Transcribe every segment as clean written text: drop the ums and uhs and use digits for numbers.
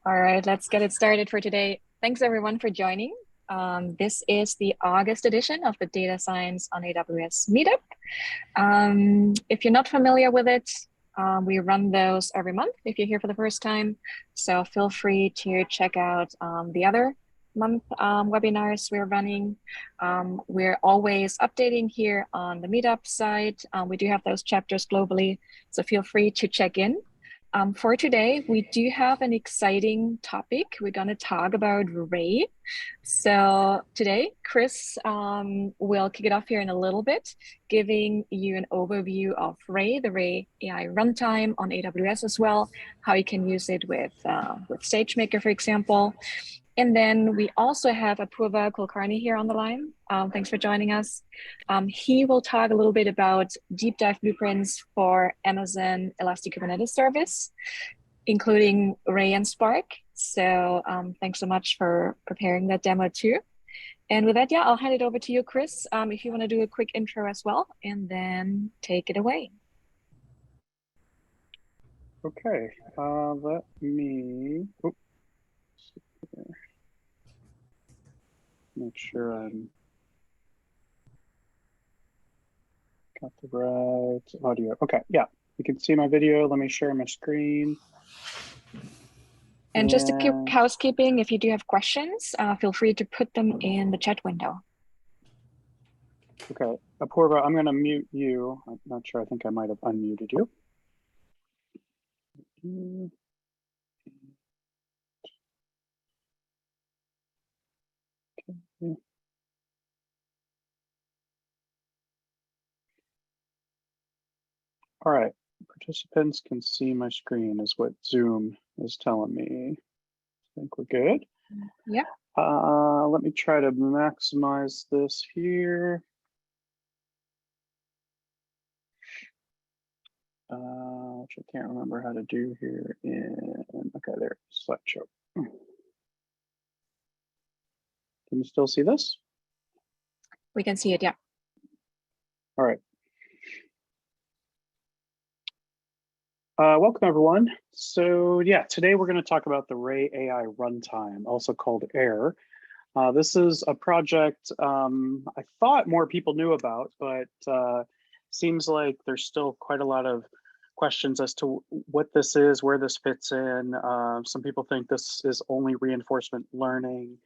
All right, let's get it started for today. Thanks everyone for joining. This is the August edition of the Data Science on AWS Meetup. If you're not familiar with it, we run those every month if you're here for the first time. So feel free to check out the other month webinars we're running. We're always updating here on the Meetup site. We do have those chapters globally, so feel free to check in. For today, we do have an exciting topic. We're going to talk about Ray. So today, Chris will kick it off here in a little bit, giving you an overview of Ray, the Ray AI runtime on AWS as well, how you can use it with SageMaker, for example. And then we also have Apurva Kulkarni here on the line. Thanks for joining us. He will talk a little bit about deep dive blueprints for Amazon Elastic Kubernetes Service, including Ray and Spark. So thanks so much for preparing that demo too. And with that, yeah, I'll hand it over to you, Chris, if you want to do a quick intro as well, and then take it away. Okay, let me make sure I'm got the right audio. Okay, yeah, you can see my video. Let me share my screen. And just a quick housekeeping, if you do have questions, feel free to put them in the chat window. Okay, Apurva, I'm going to mute you. I'm not sure. I think I might have unmuted you. Okay. All right, participants can see my screen is what Zoom is telling me. I think we're good. Yeah. Let me try to maximize this here. Which I can't remember how to do here okay, there, slideshow. Can you still see this? We can see it, yeah. All right. Welcome everyone. So yeah, today we're going to talk about the Ray AI runtime, also called AIR. This is a project I thought more people knew about, but seems like there's still quite a lot of questions as to what this is, where this fits in. Some people think this is only reinforcement learning.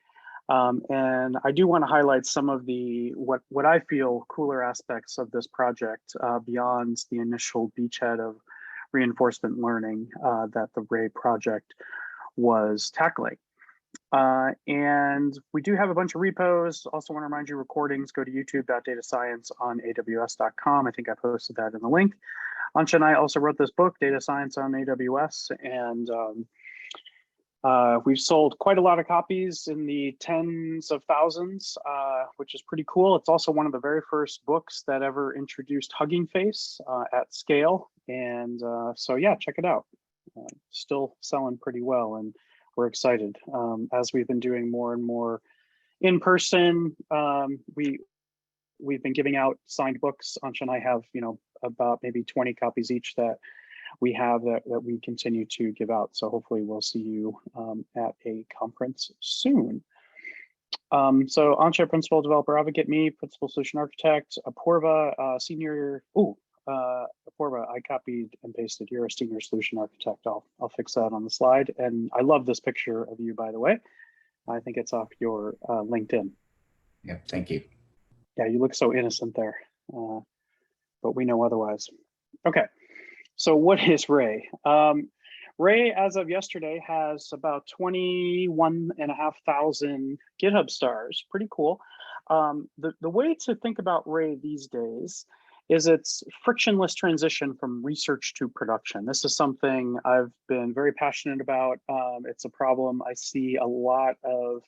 And I do want to highlight some of the what I feel cooler aspects of this project beyond the initial beachhead of reinforcement learning that the Ray project was tackling. And we do have a bunch of repos. Also want to remind you, recordings, go to youtube.datascience on aws.com. I think I posted that in the link. Antje and I also wrote this book, Data Science on AWS, and we've sold quite a lot of copies in the tens of thousands, which is pretty cool. It's also one of the very first books that ever introduced Hugging Face at scale. And so yeah, check it out. Still selling pretty well, and we're excited. As we've been doing more and more in person, we've been giving out signed books. Antje and I have, about maybe 20 copies each that we have that we continue to give out. So hopefully we'll see you at a conference soon. So Antje, Principal Developer Advocate, me, Principal Solution Architect, Apurva, Senior, Apurva, I copied and pasted, you're a Senior Solution Architect. I'll fix that on the slide. And I love this picture of you, by the way. I think it's off your LinkedIn. Yep, thank you. Yeah, you look so innocent there, but we know otherwise. Okay. So what is Ray? Ray, as of yesterday, has about 21,500 GitHub stars. Pretty cool. The way to think about Ray these days is its frictionless transition from research to production. This is something I've been very passionate about. It's a problem I see a lot of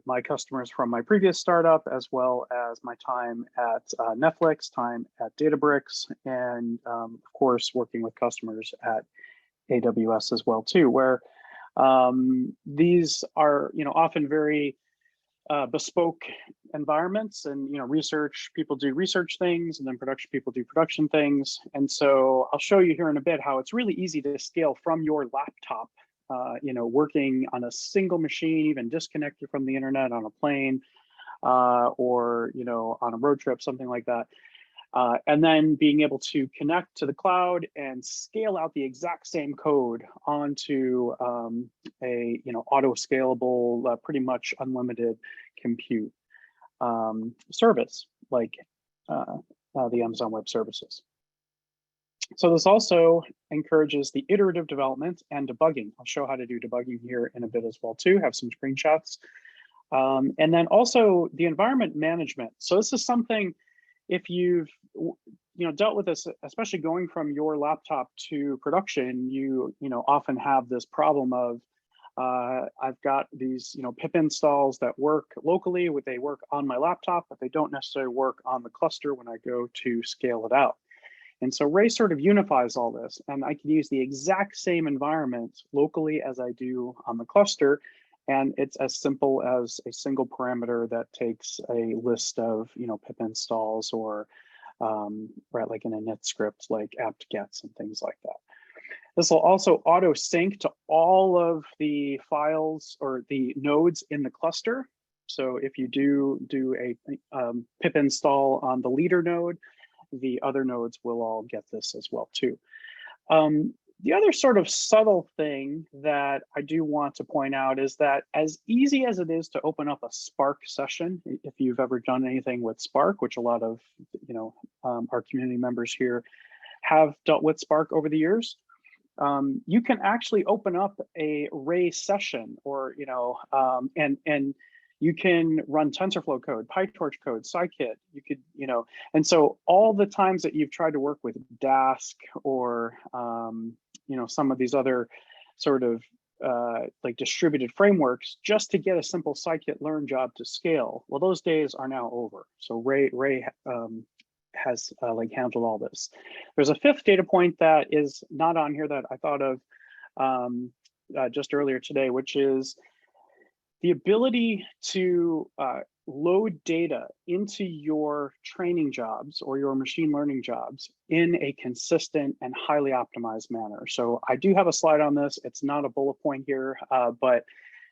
my customers from my previous startup, as well as my time at Netflix, time at Databricks, and of course, working with customers at AWS as well too, where these are often very bespoke environments, and research people do research things, and then production people do production things. And so I'll show you here in a bit how it's really easy to scale from your laptop working on a single machine, even disconnected from the internet on a plane, or on a road trip, something like that. And then being able to connect to the cloud and scale out the exact same code onto a auto-scalable, pretty much unlimited compute service like the Amazon Web Services. So this also encourages the iterative development and debugging. I'll show how to do debugging here in a bit as well too, have some screenshots. And then also the environment management. So this is something, if you've dealt with this, especially going from your laptop to production, you often have this problem of I've got these pip installs that work locally, they work on my laptop, but they don't necessarily work on the cluster when I go to scale it out. And so Ray sort of unifies all this, and I can use the exact same environment locally as I do on the cluster. And it's as simple as a single parameter that takes a list of pip installs, or like in a net script like apt-gets and things like that. This will also auto sync to all of the files or the nodes in the cluster. So if you do a pip install on the leader node, the other nodes will all get this as well too. The other sort of subtle thing that I do want to point out is that as easy as it is to open up a Spark session, if you've ever done anything with Spark, which a lot of our community members here have dealt with Spark over the years, you can actually open up a Ray session, or and you can run TensorFlow code, PyTorch code, scikit. You could, and so all the times that you've tried to work with Dask or some of these other sort of like distributed frameworks just to get a simple scikit learn job to scale, well, those days are now over. So Ray has like handled all this. There's a fifth data point that is not on here that I thought of just earlier today, which is the ability to load data into your training jobs or your machine learning jobs in a consistent and highly optimized manner. So I do have a slide on this. It's not a bullet point here, but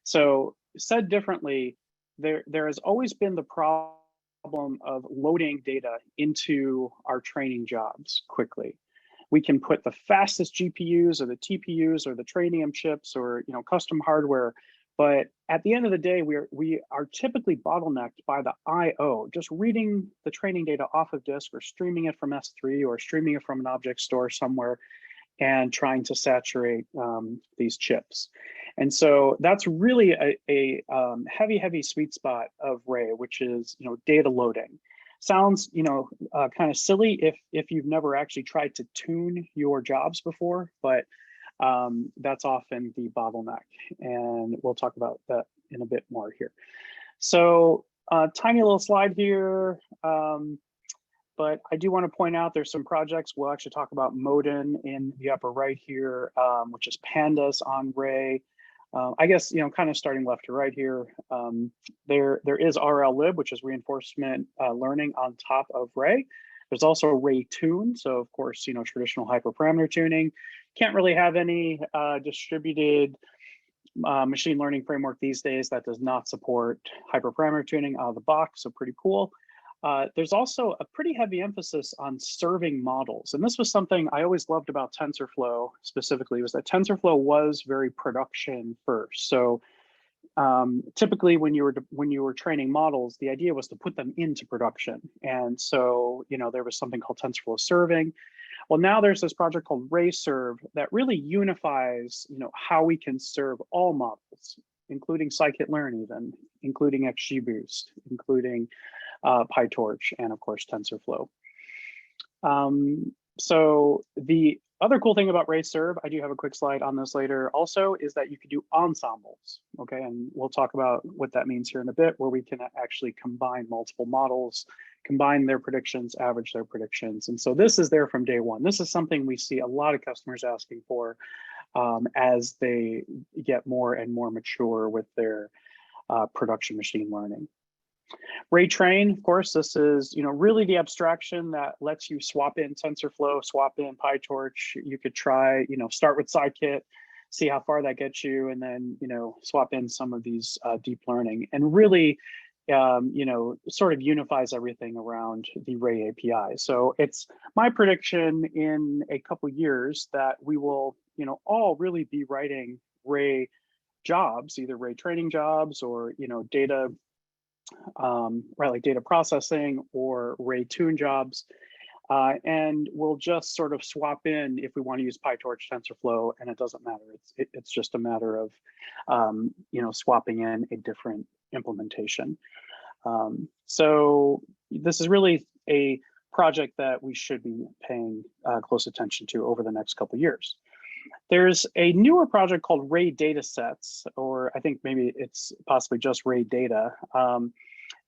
so said differently, there has always been the problem of loading data into our training jobs quickly. We can put the fastest GPUs or the TPUs or the Trainium chips or custom hardware, but at the end of the day, we are typically bottlenecked by the I/O, just reading the training data off of disk or streaming it from S3 or streaming it from an object store somewhere and trying to saturate these chips. And so that's really a heavy sweet spot of Ray, which is data loading. Sounds kind of silly if you've never actually tried to tune your jobs before, but that's often the bottleneck, and we'll talk about that in a bit more here. So tiny little slide here, but I do want to point out there's some projects. We'll actually talk about Modin in the upper right here, which is pandas on Ray. I guess kind of starting left to right here. There is RLlib, which is reinforcement learning on top of Ray. There's also Ray Tune, so of course traditional hyperparameter tuning. Can't really have any distributed machine learning framework these days that does not support hyperparameter tuning out of the box, so pretty cool. There's also a pretty heavy emphasis on serving models. And this was something I always loved about TensorFlow specifically, was that TensorFlow was very production first. So typically when you were training models, the idea was to put them into production. And so, there was something called TensorFlow serving. Well, now there's this project called RayServe that really unifies, how we can serve all models, including scikit-learn even, including XGBoost, including PyTorch, and of course, TensorFlow. So the other cool thing about RayServe, I do have a quick slide on this later also, is that you can do ensembles, okay? And we'll talk about what that means here in a bit, where we can actually combine multiple models, combine their predictions, average their predictions. And so this is there from day one. This is something we see a lot of customers asking for as they get more and more mature with their production machine learning. RayTrain, of course, this is really the abstraction that lets you swap in TensorFlow, swap in PyTorch. You could try start with scikit, see how far that gets you, and then, swap in some of these deep learning, and really, sort of unifies everything around the Ray API. So it's my prediction in a couple years that we will, all really be writing Ray jobs, either Ray training jobs or, data, right, like data processing or Ray tune jobs. And we'll just sort of swap in if we want to use PyTorch, TensorFlow, and it doesn't matter. It's just a matter of, swapping in a different implementation. So this is really a project that we should be paying close attention to over the next couple of years. There's a newer project called Ray Datasets, or I think maybe it's possibly just Ray Data.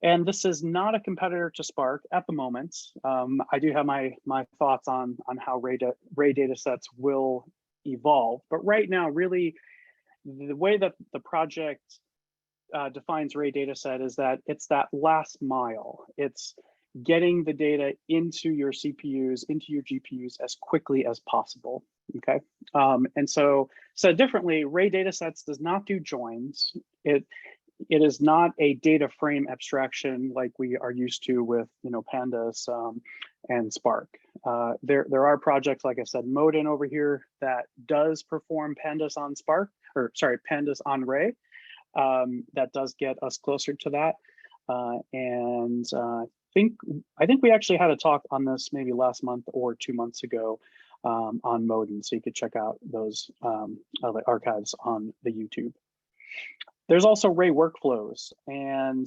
And this is not a competitor to Spark at the moment. I do have my thoughts on how Ray Datasets will evolve. But right now, really, the way that the project defines Ray Dataset is that it's that last mile. It's getting the data into your CPUs, into your GPUs as quickly as possible. Okay, and so said differently, Ray Datasets does not do joins. It is not a data frame abstraction like we are used to with Pandas and Spark. There are projects, like I said, Modin over here that does perform Pandas on Spark, or sorry, Pandas on Ray. That does get us closer to that. And I think we actually had a talk on this maybe last month or 2 months ago on Modin, so you could check out those the archives on the YouTube. There's also Ray workflows, and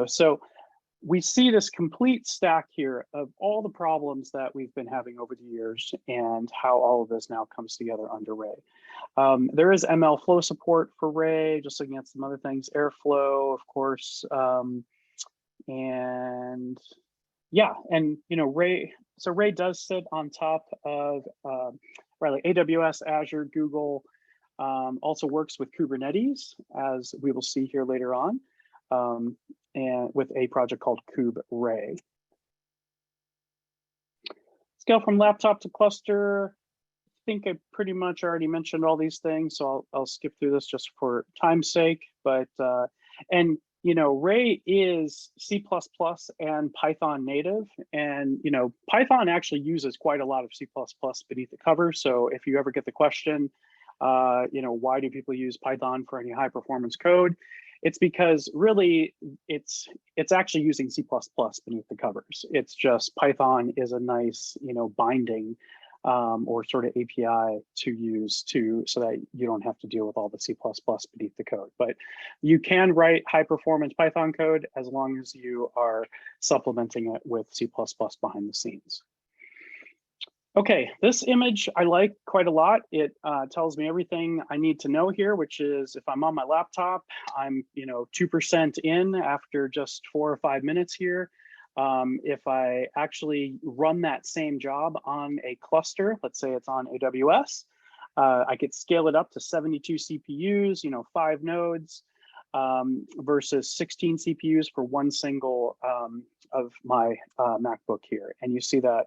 so we see this complete stack here of all the problems that we've been having over the years and how all of this now comes together under Ray. There is ML flow support for Ray, just looking at some other things, Airflow, of course, and yeah, and Ray. So Ray does sit on top of right, like AWS, Azure, Google. Also works with Kubernetes, as we will see here later on, and with a project called KubeRay. Scale from laptop to cluster. I think I pretty much already mentioned all these things, so I'll skip through this just for time's sake. But and Ray is C++ and Python native, and Python actually uses quite a lot of C++ beneath the covers. So if you ever get the question, why do people use Python for any high performance code? It's because really it's actually using C++ beneath the covers. It's just Python is a nice, binding or sort of API to use so that you don't have to deal with all the C++ beneath the code. But you can write high performance Python code as long as you are supplementing it with C++ behind the scenes. Okay, this image I like quite a lot. It tells me everything I need to know here, which is if I'm on my laptop, I'm 2% in after just 4 or 5 minutes here. If I actually run that same job on a cluster, let's say it's on AWS, I could scale it up to 72 CPUs, 5 nodes, versus 16 CPUs for one single of my MacBook here. And you see that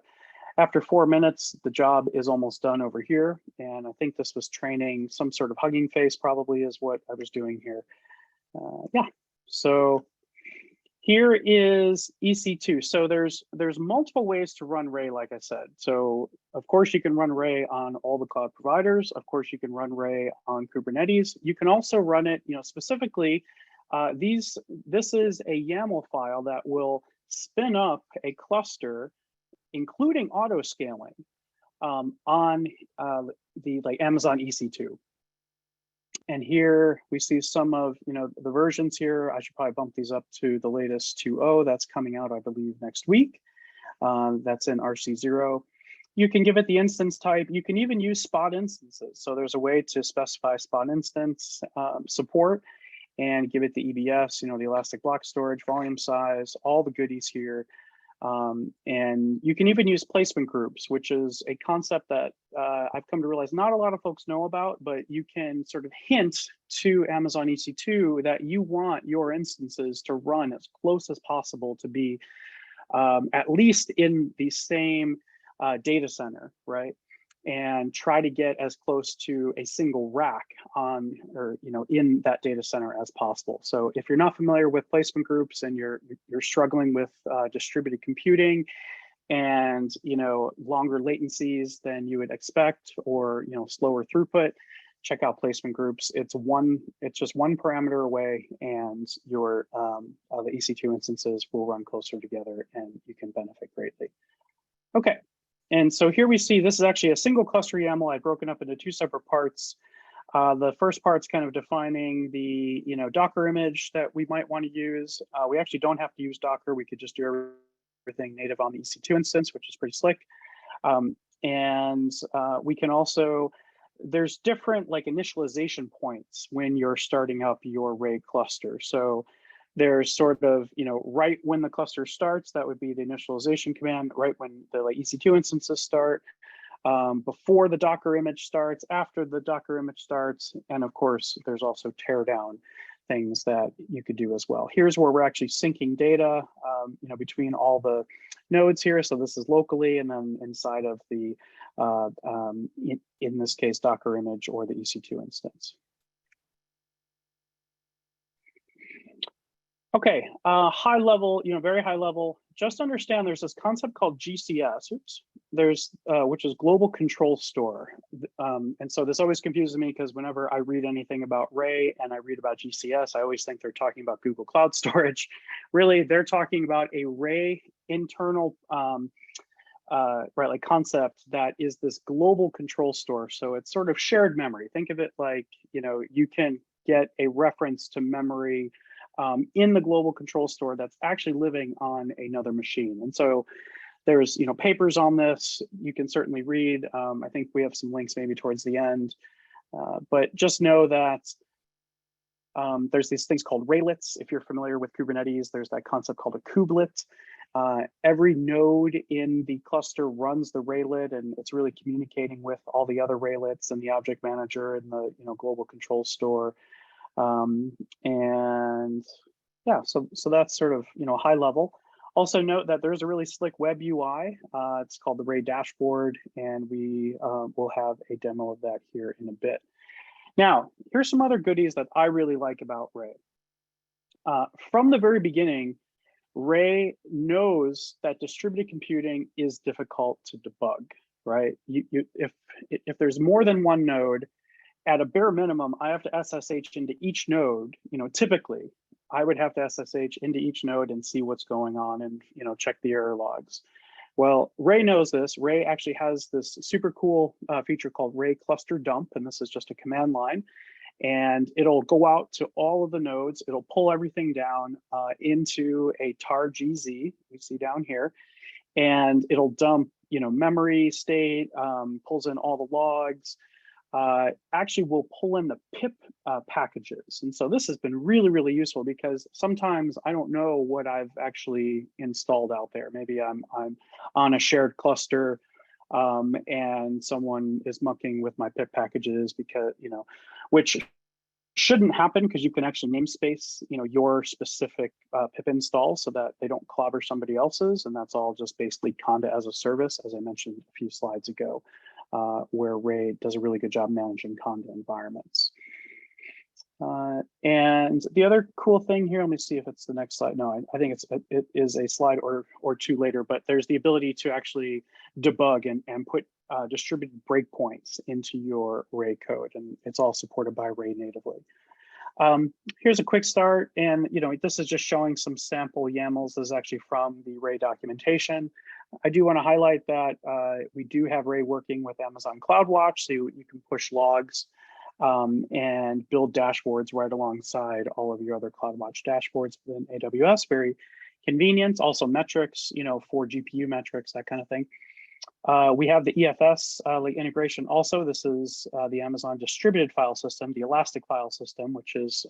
after 4 minutes, the job is almost done over here. And I think this was training some sort of Hugging Face, probably is what I was doing here. Yeah, so here is EC2. So there's multiple ways to run Ray, like I said. So of course you can run Ray on all the cloud providers. Of course you can run Ray on Kubernetes. You can also run it, specifically, this is a YAML file that will spin up a cluster, including auto scaling, on the Amazon EC2. And here we see some of the versions here. I should probably bump these up to the latest 2.0 that's coming out, I believe, next week. That's in RC0. You can give it the instance type. You can even use spot instances. So there's a way to specify spot instance support and give it the EBS, the elastic block storage, volume size, all the goodies here. And you can even use placement groups, which is a concept that I've come to realize not a lot of folks know about, but you can sort of hint to Amazon EC2 that you want your instances to run as close as possible to be at least in the same data center, right? and try to get as close to a single rack on, or in that data center as possible. So if you're not familiar with placement groups and you're struggling with distributed computing and longer latencies than you would expect, or slower throughput, check out placement groups. It's just one parameter away, and your the EC2 instances will run closer together, and you can benefit greatly. Okay. And so here we see, this is actually a single cluster YAML. I've broken up into two separate parts. The first part's kind of defining the Docker image that we might want to use. We actually don't have to use Docker. We could just do everything native on the EC2 instance, which is pretty slick. We can also, there's different initialization points when you're starting up your Ray cluster. So there's sort of, right when the cluster starts, that would be the initialization command, right when the EC2 instances start, before the Docker image starts, after the Docker image starts, and of course, there's also teardown things that you could do as well. Here's where we're actually syncing data, between all the nodes here. So this is locally, and then inside of the, in this case, Docker image or the EC2 instance. Okay, high level, very high level. Just understand there's this concept called GCS. Which is Global Control Store. And so this always confuses me, because whenever I read anything about Ray and I read about GCS, I always think they're talking about Google Cloud Storage. Really, they're talking about a Ray internal concept that is this global control store. So it's sort of shared memory. Think of it like, you can get a reference to memory in the global control store that's actually living on another machine. And so there's papers on this you can certainly read. I think we have some links maybe towards the end, but just know that there's these things called raylets. If you're familiar with Kubernetes, there's that concept called a kubelet. Every node in the cluster runs the raylet, and it's really communicating with all the other raylets and the object manager and the global control store. And yeah, so that's sort of high level. Also note that there's a really slick web UI. It's called the Ray dashboard, and we will have a demo of that here in a bit. Now, here's some other goodies that I really like about Ray. From the very beginning, Ray knows that distributed computing is difficult to debug, right? If there's more than one node, at a bare minimum, I have to SSH into each node. Typically, I would have to SSH into each node and see what's going on and check the error logs. Well, Ray knows this. Ray actually has this super cool feature called Ray Cluster Dump, and this is just a command line. And it'll go out to all of the nodes. It'll pull everything down into a tar GZ we see down here, and it'll dump memory state, pulls in all the logs. Actually will pull in the pip packages. And so this has been really, really useful, because sometimes I don't know what I've actually installed out there. Maybe I'm on a shared cluster and someone is mucking with my pip packages, because, which shouldn't happen, because you can actually namespace, your specific pip install so that they don't clobber somebody else's. And that's all just basically Conda as a service, as I mentioned a few slides ago. Where Ray does a really good job managing Conda environments. And the other cool thing here, let me see if it's the next slide. No, I think it is a slide or two later, but there's the ability to actually debug and put distributed breakpoints into your Ray code, and it's all supported by Ray natively. Here's a quick start, and this is just showing some sample YAMLs. This is actually from the Ray documentation. I do want to highlight that we do have Ray working with Amazon CloudWatch, so you can push logs and build dashboards right alongside all of your other CloudWatch dashboards within AWS. Very convenient. Also metrics, for GPU metrics, that kind of thing. We have the EFS integration also. This is the Amazon distributed file system, the Elastic file system, which is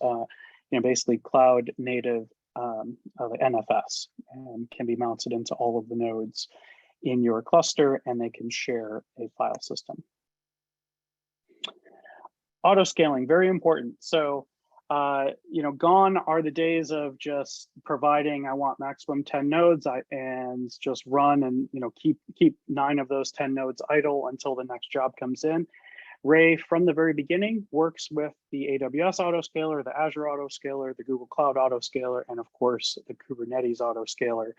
basically cloud native NFS, and can be mounted into all of the nodes in your cluster, and they can share a file system. Auto scaling, very important. So Gone are the days of just providing, I want maximum 10 nodes and just run and, keep 9 of those 10 nodes idle until the next job comes in. Ray, from the very beginning, works with the AWS autoscaler, the Azure autoscaler, the Google Cloud autoscaler, and of course, the Kubernetes autoscaler,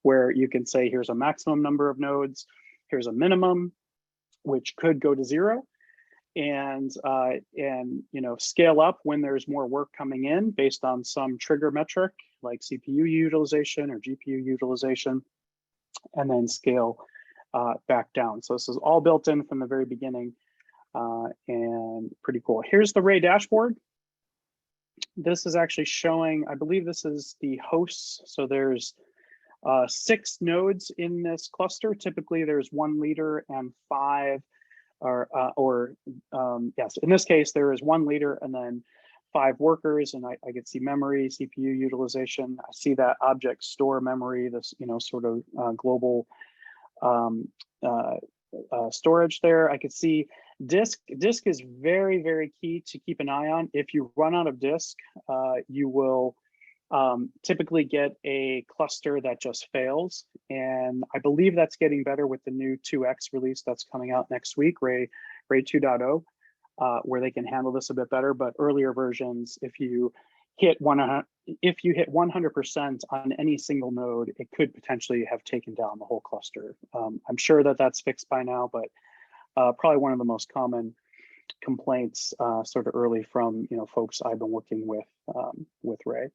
where you can say, here's a maximum number of nodes, here's a minimum, which could go to 0, and scale up when there's more work coming in based on some trigger metric like CPU utilization or GPU utilization, and then scale back down. So this is all built in from the very beginning. And pretty cool. Here's the Ray dashboard. This is actually showing, I believe this is the hosts. So there's 6 nodes in this cluster. Typically there's 1 leader and 5, yes, in this case, there is 1 leader and then 5 workers, and I can see memory, CPU utilization. I see that object store memory, this, sort of global storage there. I could see disk. Disk is very, very key to keep an eye on. If you run out of disk, you will typically get a cluster that just fails. And I believe that's getting better with the new 2X release that's coming out next week, Ray 2.0, where they can handle this a bit better. But earlier versions, if you hit 100% on any single node, it could potentially have taken down the whole cluster. I'm sure that that's fixed by now, but probably one of the most common complaints sort of early from folks I've been working with Ray.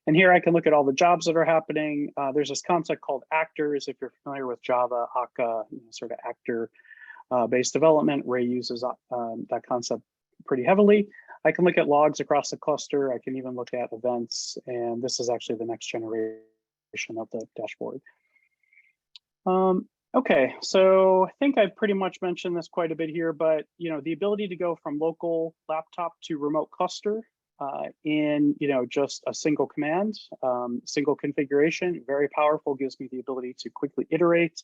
And here I can look at all the jobs that are happening. There's this concept called actors. If you're familiar with Java, Akka, sort of actor-based development, Ray uses that concept pretty heavily. I can look at logs across the cluster. I can even look at events. And this is actually the next generation of the dashboard. Okay, so I think I've pretty much mentioned this quite a bit here, but the ability to go from local laptop to remote cluster in just a single command, single configuration, very powerful, gives me the ability to quickly iterate,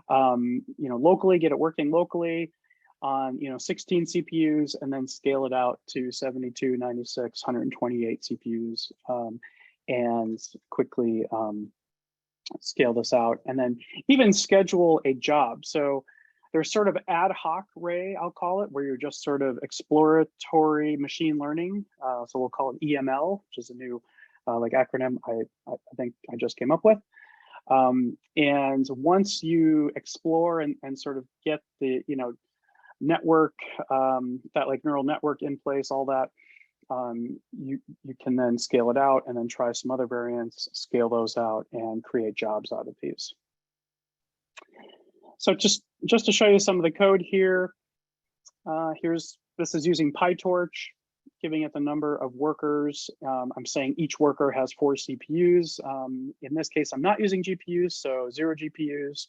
locally, get it working locally on 16 CPUs, and then scale it out to 72, 96, 128 CPUs, and quickly scale this out, and then even schedule a job. So there's sort of ad hoc Ray, I'll call it, where you're just sort of exploratory machine learning. So we'll call it EML, which is a new acronym I think I just came up with. And once you explore and sort of get the network, that neural network in place, all that, you can then scale it out and then try some other variants, scale those out, and create jobs out of these. So just to show you some of the code here, this is using PyTorch, giving it the number of workers. I'm saying each worker has 4 CPUs. In this case, I'm not using GPUs, so 0 GPUs.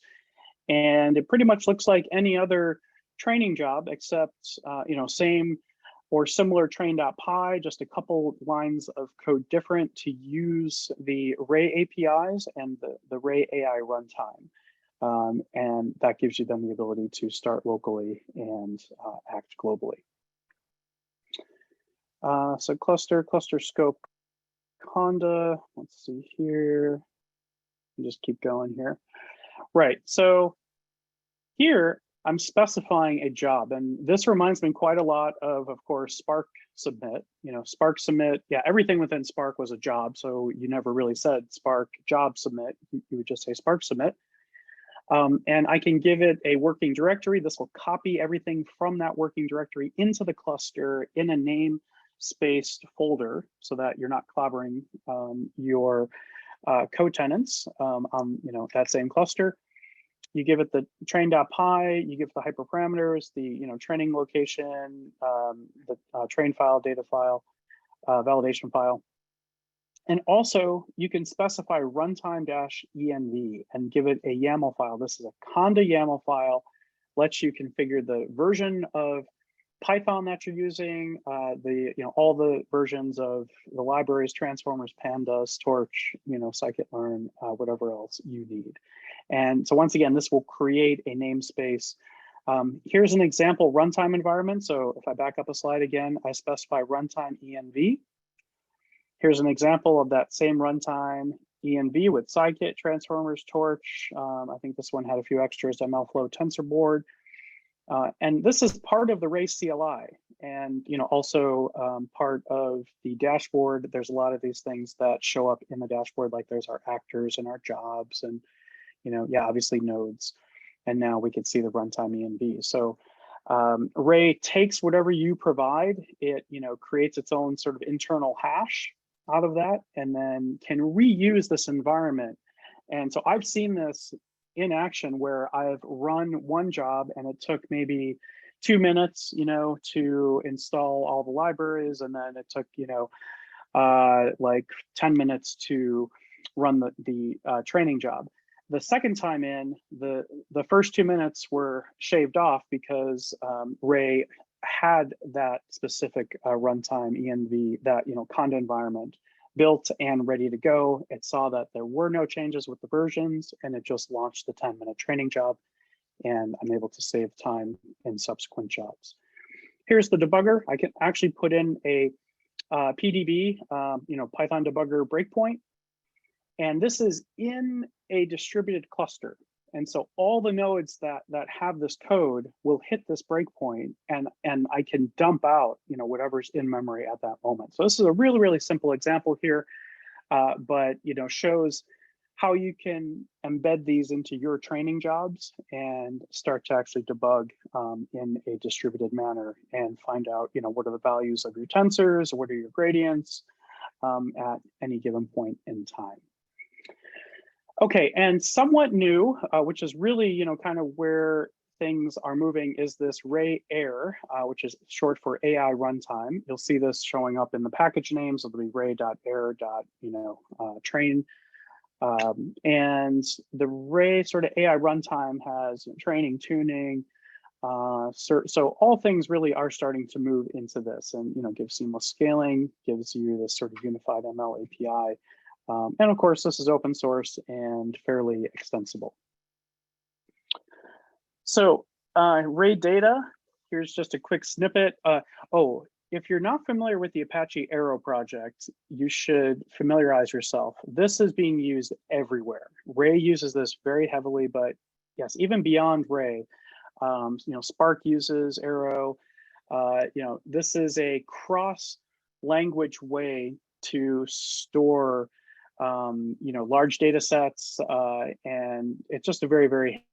And it pretty much looks like any other training job, except same or similar train.py, just a couple lines of code different to use the Ray APIs and the Ray AI runtime. And that gives you then the ability to start locally and act globally. So cluster scope, Conda, let's see here. Just keep going here. Right, so here I'm specifying a job, and this reminds me quite a lot of course, Spark submit. Spark submit, yeah, everything within Spark was a job, so you never really said Spark job submit, you would just say Spark submit. And I can give it a working directory. This will copy everything from that working directory into the cluster in a namespaced folder so that you're not clobbering your co-tenants on that same cluster. You give it the train.py, you give the hyperparameters, the training location, the train file, data file, validation file. And also you can specify runtime-env and give it a YAML file. This is a Conda YAML file, lets you configure the version of Python that you're using, all the versions of the libraries, transformers, pandas, torch, scikit-learn, whatever else you need. And so once again, this will create a namespace. Here's an example runtime environment. So if I back up a slide again, I specify runtime env. Here's an example of that same runtime env with scikit, transformers, torch. I think this one had a few extras, MLflow, TensorBoard. And this is part of the Ray CLI, and also part of the dashboard. There's a lot of these things that show up in the dashboard, like there's our actors and our jobs, and obviously nodes. And now we can see the runtime env. So Ray takes whatever you provide. It creates its own sort of internal hash out of that, and then can reuse this environment. And so I've seen this in action where I've run one job and it took maybe 2 minutes, to install all the libraries, and then it took, like 10 minutes to run the training job. The second time in, the first 2 minutes were shaved off because Ray had that specific runtime env, that Conda environment built and ready to go. It saw that there were no changes with the versions, and it just launched the 10-minute training job, and I'm able to save time in subsequent jobs. Here's the debugger. I can actually put in a PDB, Python debugger breakpoint, and this is in a distributed cluster. And so all the nodes that have this code will hit this breakpoint, and I can dump out whatever's in memory at that moment. So this is a really, really simple example here, but shows how you can embed these into your training jobs and start to actually debug in a distributed manner and find out what are the values of your tensors, what are your gradients at any given point in time. Okay, and somewhat new, which is really, kind of where things are moving, is this Ray Air, which is short for AI runtime. You'll see this showing up in the package names. It'll be ray.air. Train. And the Ray sort of AI runtime has training, tuning. So all things really are starting to move into this, and gives seamless scaling, gives you this sort of unified ML API. And of course, this is open source and fairly extensible. So Ray data, here's just a quick snippet. If you're not familiar with the Apache Aero project, you should familiarize yourself. This is being used everywhere. Ray uses this very heavily, but yes, even beyond Ray, Spark uses Aero. This is a cross-language way to store large data sets, and it's just a very, very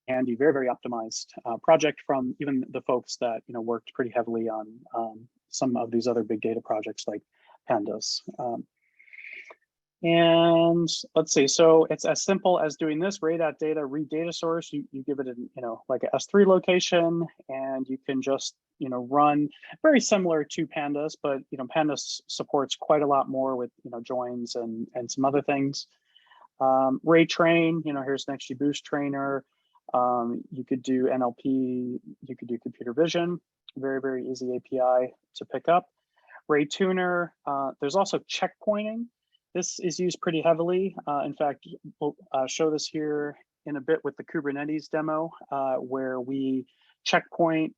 handy, very, very optimized project from even the folks that worked pretty heavily on some of these other big data projects like Pandas. And let's see, so it's as simple as doing this: ray.data, read data source. You give it like a S3 location, and you can just run very similar to Pandas, but Pandas supports quite a lot more with joins and some other things. Ray train, here's an XGBoost trainer. You could do NLP, you could do computer vision. Very, very easy API to pick up. Ray tuner. There's also checkpointing. This is used pretty heavily. In fact, we'll show this here in a bit with the Kubernetes demo, where we checkpoint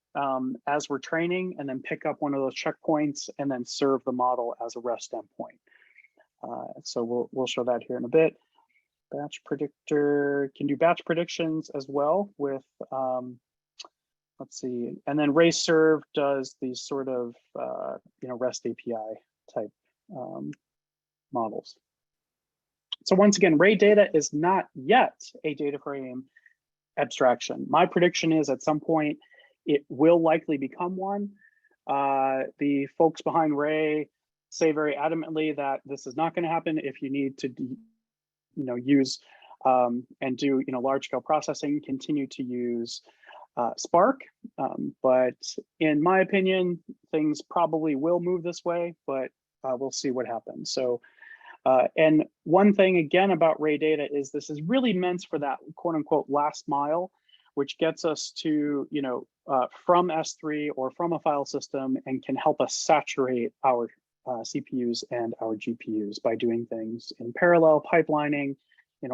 as we're training, and then pick up one of those checkpoints and then serve the model as a REST endpoint. So we'll show that here in a bit. Batch predictor can do batch predictions as well with, let's see, and then Ray serve does these sort of REST API type models. So once again, Ray data is not yet a data frame abstraction. My prediction is at some point it will likely become one. The folks behind Ray say very adamantly that this is not going to happen. If you need to use and do large scale processing, continue to use Spark. But in my opinion, things probably will move this way, but we'll see what happens. So and one thing again about Ray data is this is really meant for that quote unquote last mile, which gets us to from S3 or from a file system, and can help us saturate our CPUs and our GPUs by doing things in parallel, pipelining,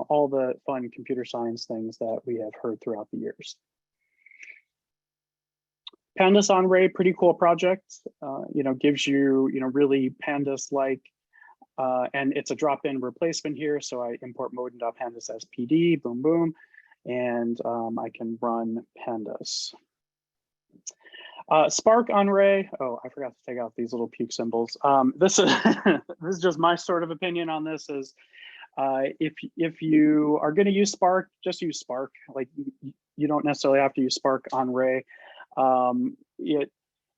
all the fun computer science things that we have heard throughout the years. Pandas on Ray, pretty cool project. Gives you really Pandas-like and it's a drop-in replacement here. So I import modin.pandas as PD, boom, boom, and I can run pandas. Spark on Ray. Oh, I forgot to take out these little puke symbols. This is this is just my sort of opinion on this. Is if you are going to use Spark, just use Spark. Like you don't necessarily have to use Spark on Ray.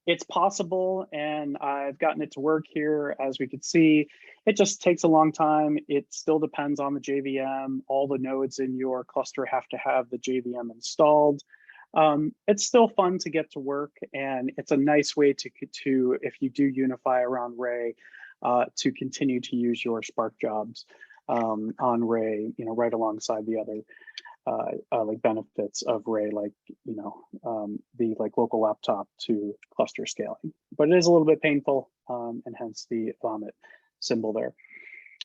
It's possible, and I've gotten it to work here. As we could see, it just takes a long time. It still depends on the JVM. All the nodes in your cluster have to have the JVM installed. It's still fun to get to work, and it's a nice way to if you do unify around Ray, to continue to use your Spark jobs on Ray, right alongside the other like benefits of Ray, like the like local laptop to cluster scaling. But it is a little bit painful, and hence the vomit symbol there.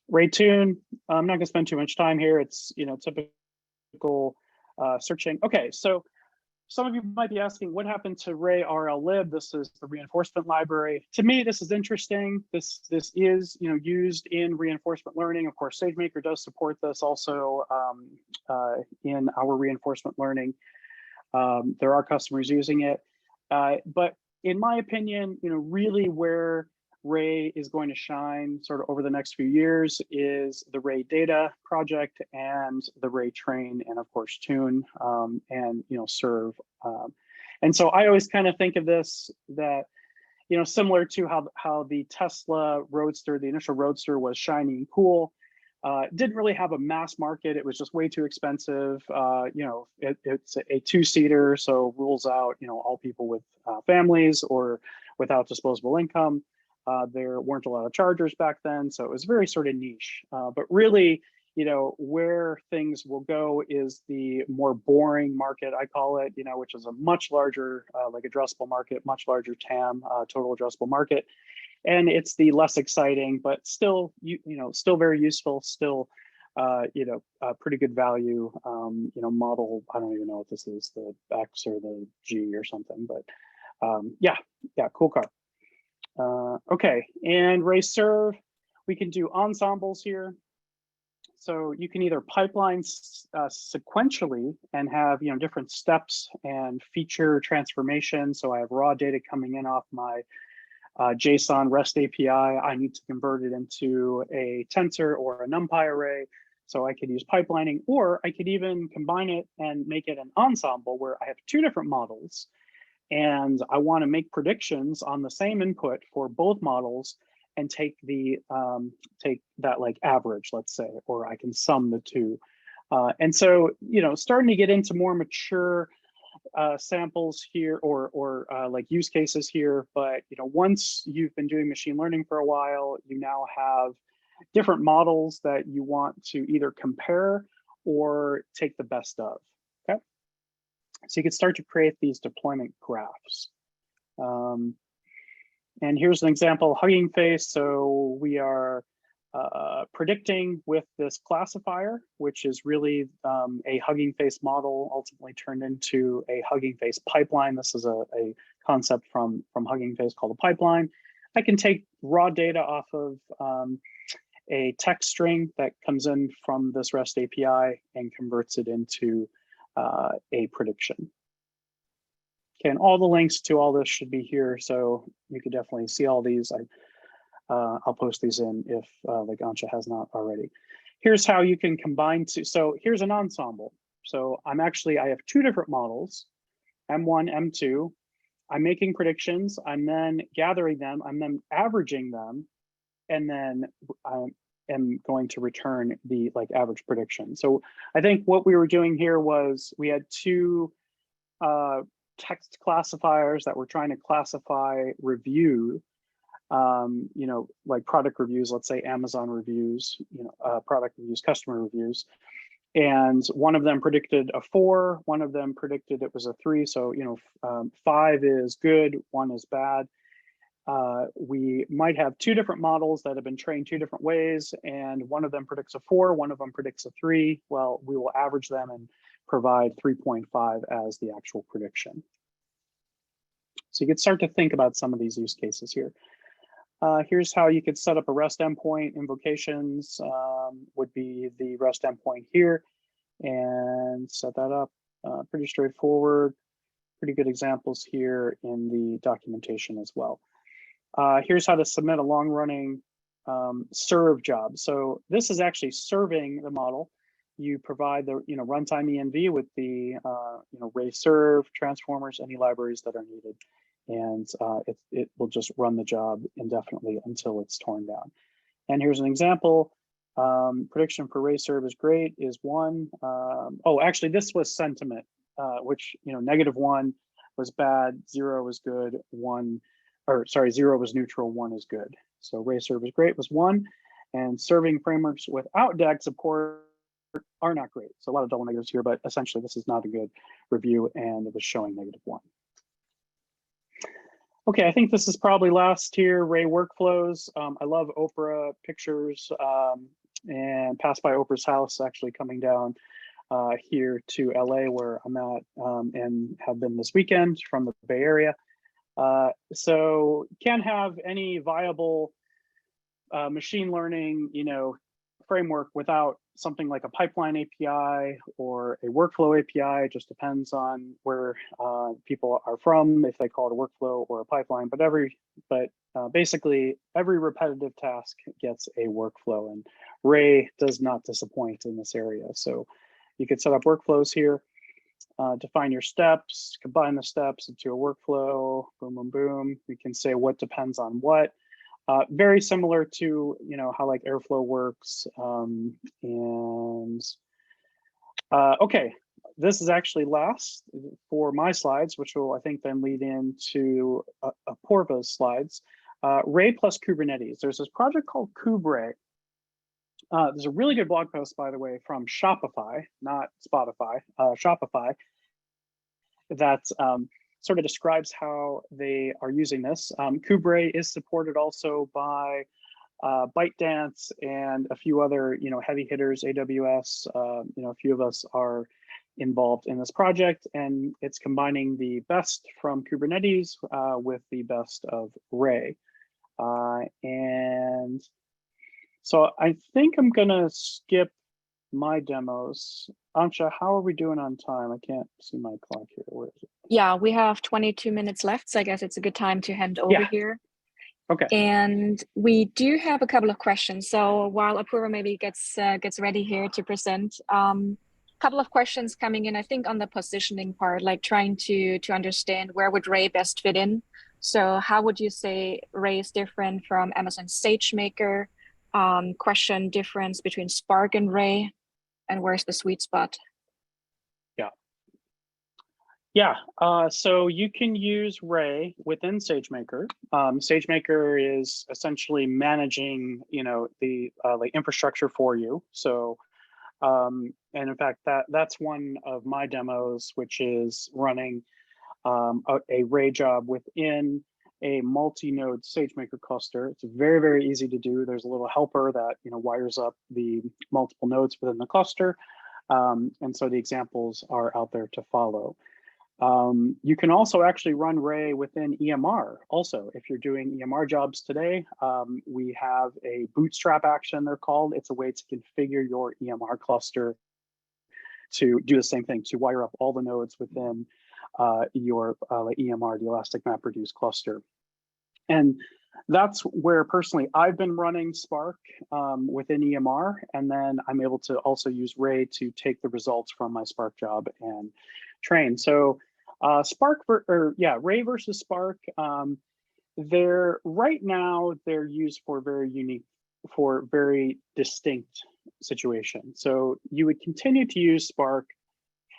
Ray Tune. I'm not going to spend too much time here. It's typical searching. Okay, so some of you might be asking, what happened to Ray RL-lib? This is the reinforcement library. To me, this is interesting. This is used in reinforcement learning. Of course, SageMaker does support this also in our reinforcement learning. There are customers using it, but in my opinion, really where Ray is going to shine sort of over the next few years is the Ray Data project and the Ray Train, and of course Tune, and Serve. And so I always kind of think of this that similar to how the Tesla Roadster, the initial Roadster, was shiny and cool. Didn't really have a mass market. It was just way too expensive. It's a two-seater, so rules out all people with families or without disposable income. There weren't a lot of chargers back then, so it was very sort of niche. But really, where things will go is the more boring market, I call it, which is a much larger, like addressable market, much larger TAM, total addressable market. And it's the less exciting, but still, still very useful, still, pretty good value, model. I don't even know what this is, the X or the G or something, but yeah, cool car. Okay, and Ray Serve, we can do ensembles here. So you can either pipeline sequentially and have different steps and feature transformation. So I have raw data coming in off my JSON REST API. I need to convert it into a tensor or a NumPy array. So I could use pipelining, or I could even combine it and make it an ensemble where I have two different models. And I want to make predictions on the same input for both models and take that like average, let's say, or I can sum the two. And so, starting to get into more mature samples here or like use cases here. But, once you've been doing machine learning for a while, you now have different models that you want to either compare or take the best of. Okay. So you can start to create these deployment graphs. And here's an example, Hugging Face. So we are predicting with this classifier, which is really a Hugging Face model ultimately turned into a Hugging Face pipeline. This is a concept from Hugging Face called a pipeline. I can take raw data off of a text string that comes in from this REST API and converts it into a prediction. Okay, and all the links to all this should be here, so you could definitely see all these. I'll post these in if like Antje has not already. Here's how you can combine two. So here's an ensemble. So I have two different models, M1, M2. I'm making predictions. I'm then gathering them. I'm then averaging them, and then I am going to return the average prediction. So I think what we were doing here was we had two text classifiers that were trying to classify review, like product reviews, let's say Amazon reviews, product reviews, customer reviews. And one of them predicted a 4, one of them predicted it was a 3. So, 5 is good, 1 is bad. We might have two different models that have been trained two different ways, and one of them predicts a 4, one of them predicts a 3. Well, we will average them and provide 3.5 as the actual prediction. So you can start to think about some of these use cases here. Here's how you could set up a REST endpoint. Invocations would be the REST endpoint here, and set that up. Pretty straightforward. Pretty good examples here in the documentation as well. Here's how to submit a long-running serve job. So this is actually serving the model. You provide the runtime env with the Ray serve, transformers, any libraries that are needed, and it will just run the job indefinitely until it's torn down. And here's an example. Prediction for Ray serve is great is 1. Oh, actually, this was sentiment, which -1 was bad, 0 was good, 0 was neutral, 1 is good. So Ray serve is great was 1, and serving frameworks without DEX, of course, are not great. So a lot of double negatives here, but essentially this is not a good review, and it was showing -1. Okay, I think this is probably last here, Ray workflows. I love Oprah pictures, and passed by Oprah's house actually coming down here to LA where I'm at, and have been this weekend from the Bay Area. So can't have any viable machine learning, framework without something like a pipeline API or a workflow API. It just depends on where people are from, if they call it a workflow or a pipeline. But basically, every repetitive task gets a workflow, and Ray does not disappoint in this area. So you could set up workflows here, define your steps, combine the steps into a workflow. Boom, boom, boom. You can say what depends on what. Very similar to how like Airflow works. Okay, this is actually last for my slides, which will I think then lead into Apoorva's slides. Ray plus Kubernetes. There's this project called KubeRay. There's a really good blog post, by the way, from Shopify, not Spotify, Shopify, that sort of describes how they are using this. KubeRay is supported also by ByteDance and a few other heavy hitters, AWS. A few of us are involved in this project, and it's combining the best from Kubernetes with the best of Ray. And so I think I'm gonna skip my demos. Antje, how are we doing on time? I can't see my clock here. Where is it? Yeah, we have 22 minutes left, so I guess it's a good time to hand over here. Okay. And we do have a couple of questions. So while Apoorva maybe gets ready here to present, couple of questions coming in, I think, on the positioning part, like trying to understand where would Ray best fit in. So how would you say Ray is different from Amazon SageMaker? Question difference between Spark and Ray, and where's the sweet spot? Yeah, so you can use Ray within SageMaker. SageMaker is essentially managing, the like infrastructure for you. So, and in fact, that's one of my demos, which is running a Ray job within a multi-node SageMaker cluster. It's very, very easy to do. There's a little helper that wires up the multiple nodes within the cluster, and so the examples are out there to follow. You can also actually run Ray within EMR. Also, if you're doing EMR jobs today, we have a bootstrap action, they're called. It's a way to configure your EMR cluster to do the same thing, to wire up all the nodes within your EMR, the Elastic MapReduce cluster. And that's where personally I've been running Spark within EMR, and then I'm able to also use Ray to take the results from my Spark job and train. So Ray versus Spark, right now they're used for very distinct situations. So you would continue to use Spark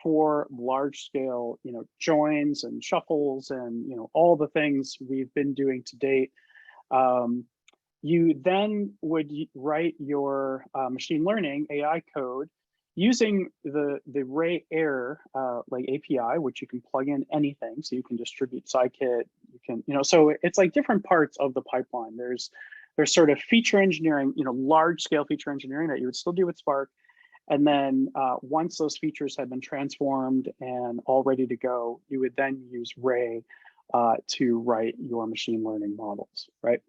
for large scale, joins and shuffles and all the things we've been doing to date. You then would write your machine learning AI code using the Ray Air API, which you can plug in anything. So you can distribute scikit, you can, so it's like different parts of the pipeline. There's sort of feature engineering, large scale feature engineering that you would still do with Spark. And then once those features have been transformed and all ready to go, you would then use Ray to write your machine learning models, right?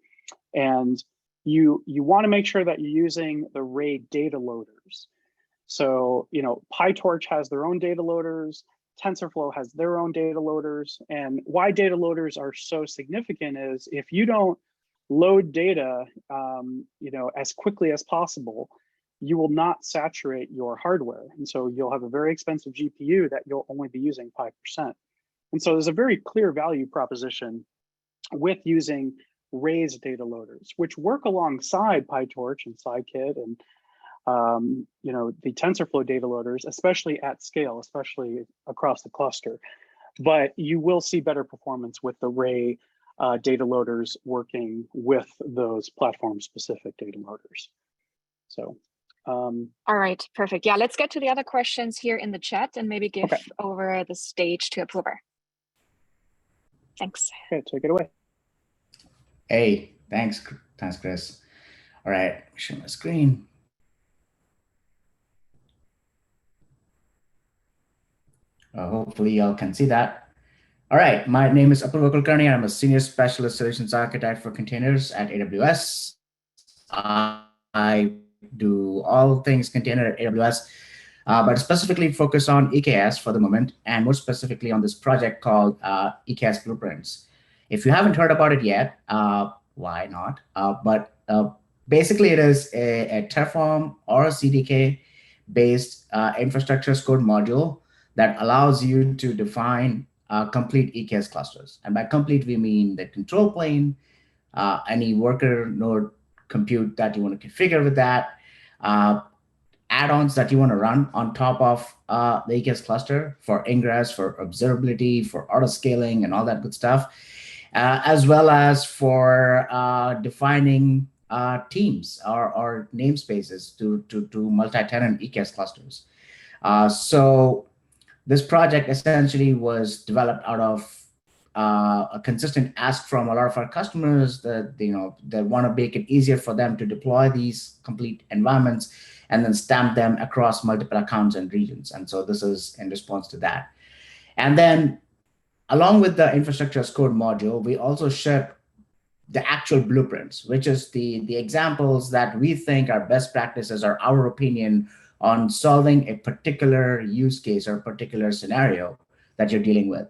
And you want to make sure that you're using the Ray data loaders. So, PyTorch has their own data loaders, TensorFlow has their own data loaders. And why data loaders are so significant is if you don't load data, as quickly as possible, you will not saturate your hardware. And so you'll have a very expensive GPU that you'll only be using 5%. And so there's a very clear value proposition with using Ray's data loaders, which work alongside PyTorch and Scikit and the TensorFlow data loaders, especially at scale, especially across the cluster. But you will see better performance with the Ray data loaders working with those platform-specific data loaders. So. All right, perfect. Yeah, let's get to the other questions here in the chat and maybe give over the stage to Approver. Thanks. Okay, take it away. Hey, thanks, Chris. All right, share my screen. Hopefully y'all can see that. All right, my name is Apurva Kulkarni. I'm a Senior Specialist Solutions Architect for Containers at AWS. I do all things container at AWS, but specifically focus on EKS for the moment, and more specifically on this project called EKS Blueprints. If you haven't heard about it yet, why not? But basically it is a Terraform or a CDK-based infrastructure as code module that allows you to define complete EKS clusters. And by complete, we mean the control plane, any worker node compute that you want to configure with that, add-ons that you want to run on top of the EKS cluster for ingress, for observability, for auto-scaling, and all that good stuff, as well as for defining teams or namespaces to multi-tenant EKS clusters. So this project essentially was developed out of a consistent ask from a lot of our customers that they want to make it easier for them to deploy these complete environments and then stamp them across multiple accounts and regions. And so this is in response to that. And then along with the infrastructure as code module, we also ship the actual blueprints, which is the examples that we think are best practices or our opinion on solving a particular use case or particular scenario that you're dealing with.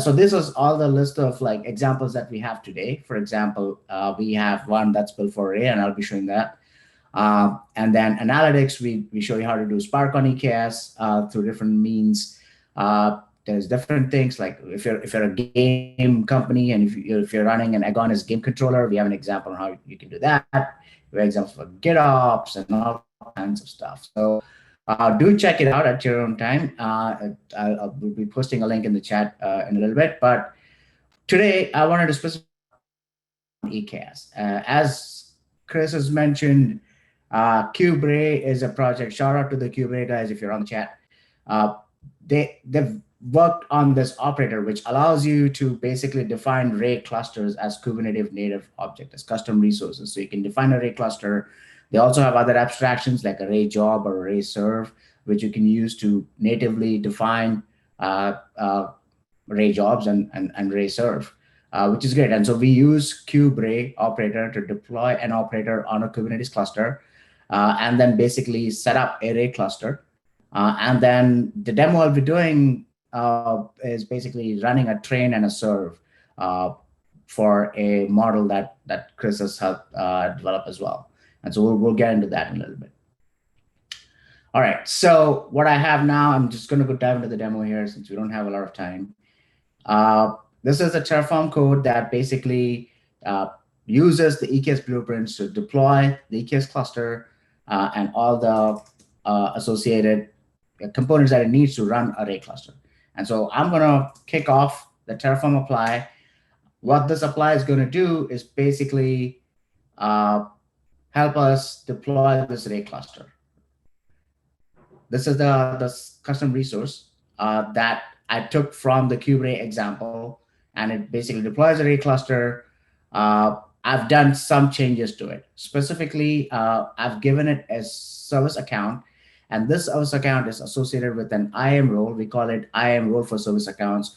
So this is all the list of examples that we have today. For example, we have one that's built for Ray, and I'll be showing that. And then analytics, we show you how to do Spark on EKS through different means. There's different things like if you're a game company and if you're running an Agonis game controller, we have an example on how you can do that. We have examples for GitOps and all kinds of stuff. So do check it out at your own time. I'll be posting a link in the chat in a little bit. But today I wanted to specify EKS. As Chris has mentioned, KubeRay is a project. Shout out to the KubeRay guys if you're on the chat. They've worked on this operator, which allows you to basically define Ray clusters as Kubernetes native object, as custom resources. So you can define a Ray cluster. They also have other abstractions like a Ray job or a Ray serve, which you can use to natively define Ray jobs and Ray serve, which is great. And so we use KubeRay operator to deploy an operator on a Kubernetes cluster, and then basically set up a Ray cluster. And then the demo I'll be doing is basically running a train and a serve for a model that Chris has helped develop as well. And so we'll get into that in a little bit. All right, so what I have now, I'm just going to go dive into the demo here since we don't have a lot of time. This is a Terraform code that basically uses the EKS blueprints to deploy the EKS cluster and all the associated components that it needs to run a Ray cluster. And so I'm going to kick off the Terraform apply. What this apply is going to do is basically help us deploy this Ray cluster. This is the custom resource that I took from the KubeRay example, and it basically deploys a Ray cluster. I've done some changes to it. Specifically, I've given it a service account, and this service account is associated with an IAM role. We call it IAM role for service accounts.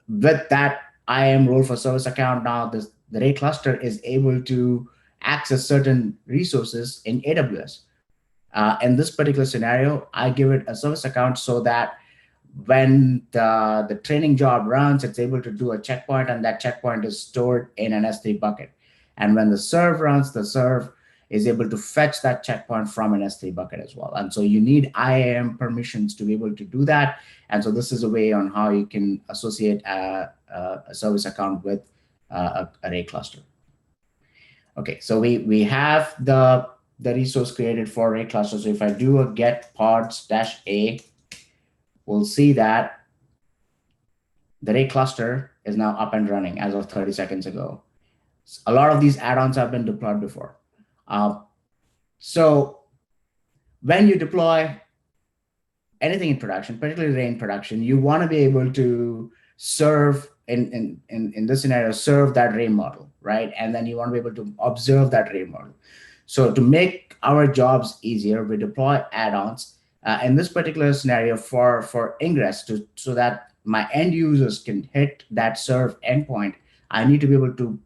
With that IAM role for service account, now the Ray cluster is able to access certain resources in AWS. In this particular scenario, I give it a service account so that when the training job runs, it's able to do a checkpoint, and that checkpoint is stored in an S3 bucket. And when the serve runs, the serve is able to fetch that checkpoint from an S3 bucket as well. And so you need IAM permissions to be able to do that. And so this is a way on how you can associate a service account with a Ray cluster. Okay, so we have the resource created for Ray cluster. So if I do a get pods -a, we'll see that the Ray cluster is now up and running as of 30 seconds ago. A lot of these add-ons have been deployed before. So when you deploy anything in production, particularly Ray in production, you want to be able to serve, in this scenario, serve that Ray model, right? And then you want to be able to observe that Ray model. So to make our jobs easier, we deploy add-ons. In this particular scenario for ingress, so that my end users can hit that serve endpoint, I need to be able to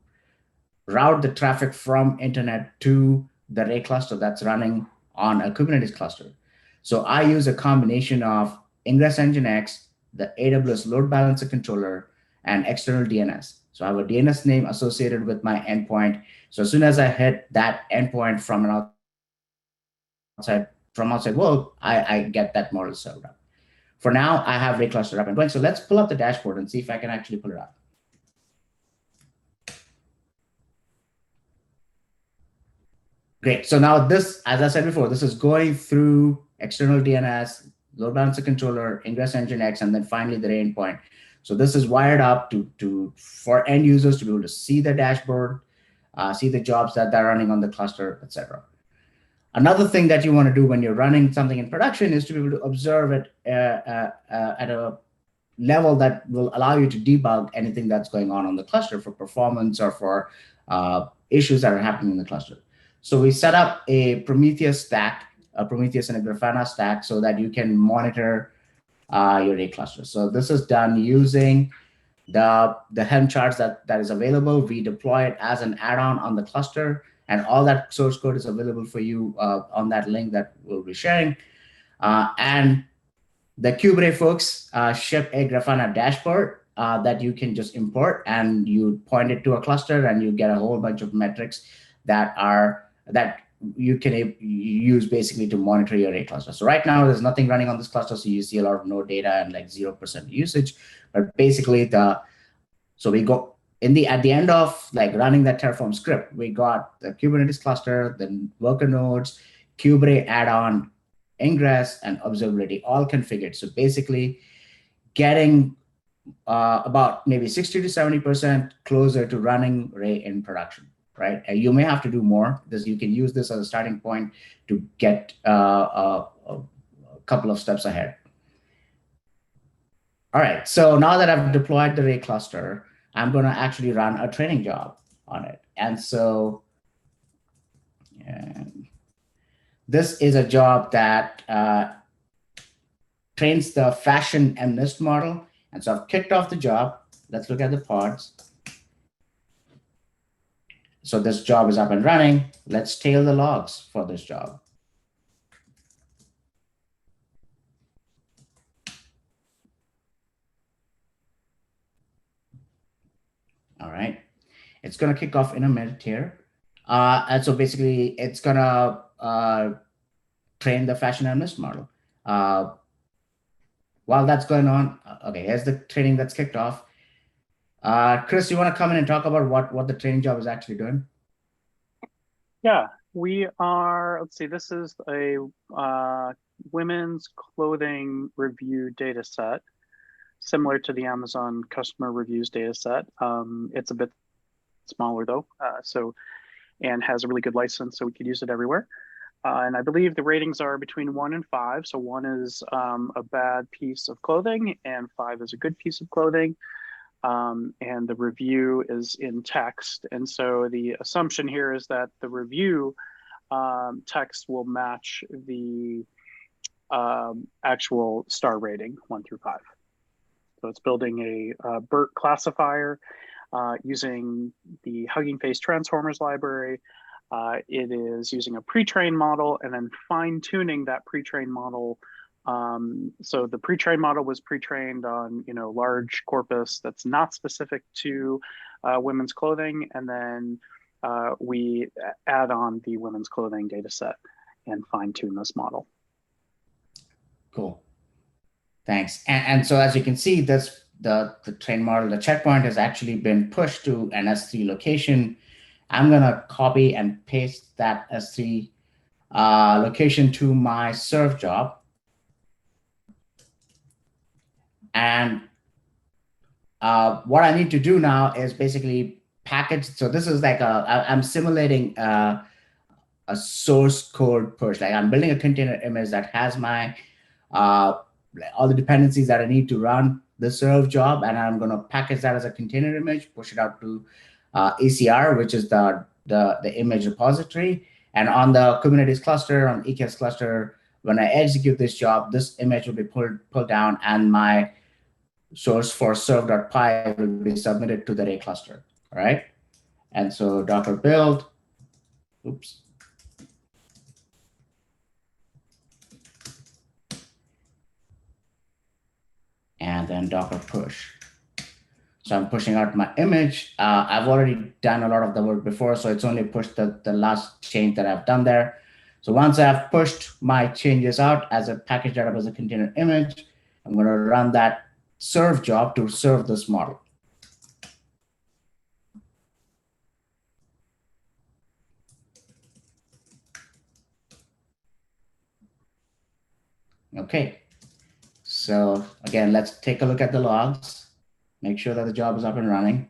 route the traffic from internet to the Ray cluster that's running on a Kubernetes cluster. So I use a combination of Ingress Nginx, the AWS load balancer controller, and external DNS. So I have a DNS name associated with my endpoint. So as soon as I hit that endpoint from outside world, I get that model served up. For now, I have Ray cluster up and going. So let's pull up the dashboard and see if I can actually pull it up. Great. So now this, as I said before, this is going through external DNS, load balancer controller, Ingress Nginx, and then finally the Ray endpoint. So this is wired up for end users to be able to see the dashboard, see the jobs that they're running on the cluster, etc. Another thing that you want to do when you're running something in production is to be able to observe it at a level that will allow you to debug anything that's going on the cluster for performance or for issues that are happening in the cluster. So we set up a Prometheus stack, a Prometheus and a Grafana stack, so that you can monitor your Ray cluster. So this is done using the Helm charts that is available. We deploy it as an add-on on the cluster, and all that source code is available for you on that link that we'll be sharing. And the Kubernetes folks ship a Grafana dashboard that you can just import, and you point it to a cluster, and you get a whole bunch of metrics that you can use basically to monitor your Ray cluster. So right now there's nothing running on this cluster, so you see a lot of node data and like 0% usage. But basically so we go at the end of like running that Terraform script, we got the Kubernetes cluster, the worker nodes, Kubernetes add-on, ingress, and observability all configured. So basically getting about maybe 60 to 70% closer to running Ray in production. Right, and you may have to do more. You can use this as a starting point to get a couple of steps ahead. All right, so now that I've deployed the Ray cluster, I'm going to actually run a training job on it. And so this is a job that trains the fashion MNIST model. And so I've kicked off the job. Let's look at the pods. So this job is up and running. Let's tail the logs for this job. All right. It's going to kick off in a minute here. And so basically, it's going to train the fashion MNIST model. While that's going on, okay, here's the training that's kicked off. Chris, you want to come in and talk about what the training job is actually doing? Yeah, we are, let's see, this is a women's clothing review data set, similar to the Amazon customer reviews data set. It's a bit smaller though, and has a really good license, so we could use it everywhere. And I believe the ratings are between 1 and 5. So 1 is a bad piece of clothing, and 5 is a good piece of clothing. And the review is in text. And so the assumption here is that the review text will match the actual star rating 1 through 5. So it's building a BERT classifier using the Hugging Face Transformers library. It is using a pre-trained model and then fine-tuning that pre-trained model. So the pre-trained model was pre-trained on large corpus that's not specific to women's clothing, and then we add on the women's clothing data set and fine-tune this model. Cool. Thanks. And so as you can see, this the train model, the checkpoint has actually been pushed to an S3 location. I'm going to copy and paste that S3 location to my serve job. And what I need to do now is basically package. So this is like I'm simulating a source code push. Like I'm building a container image that has my all the dependencies that I need to run the serve job, and I'm going to package that as a container image, push it out to ECR, which is the image repository. And on the Kubernetes cluster, on EKS cluster, when I execute this job, this image will be pulled down, and my source for serve.py will be submitted to the Ray cluster. All right. And so Docker build, oops. And then Docker push. So I'm pushing out my image. I've already done a lot of the work before, so it's only pushed the last change that I've done there. So once I've pushed my changes out as a package that up as a container image, I'm going to run that serve job to serve this model. Okay. So again, let's take a look at the logs, make sure that the job is up and running.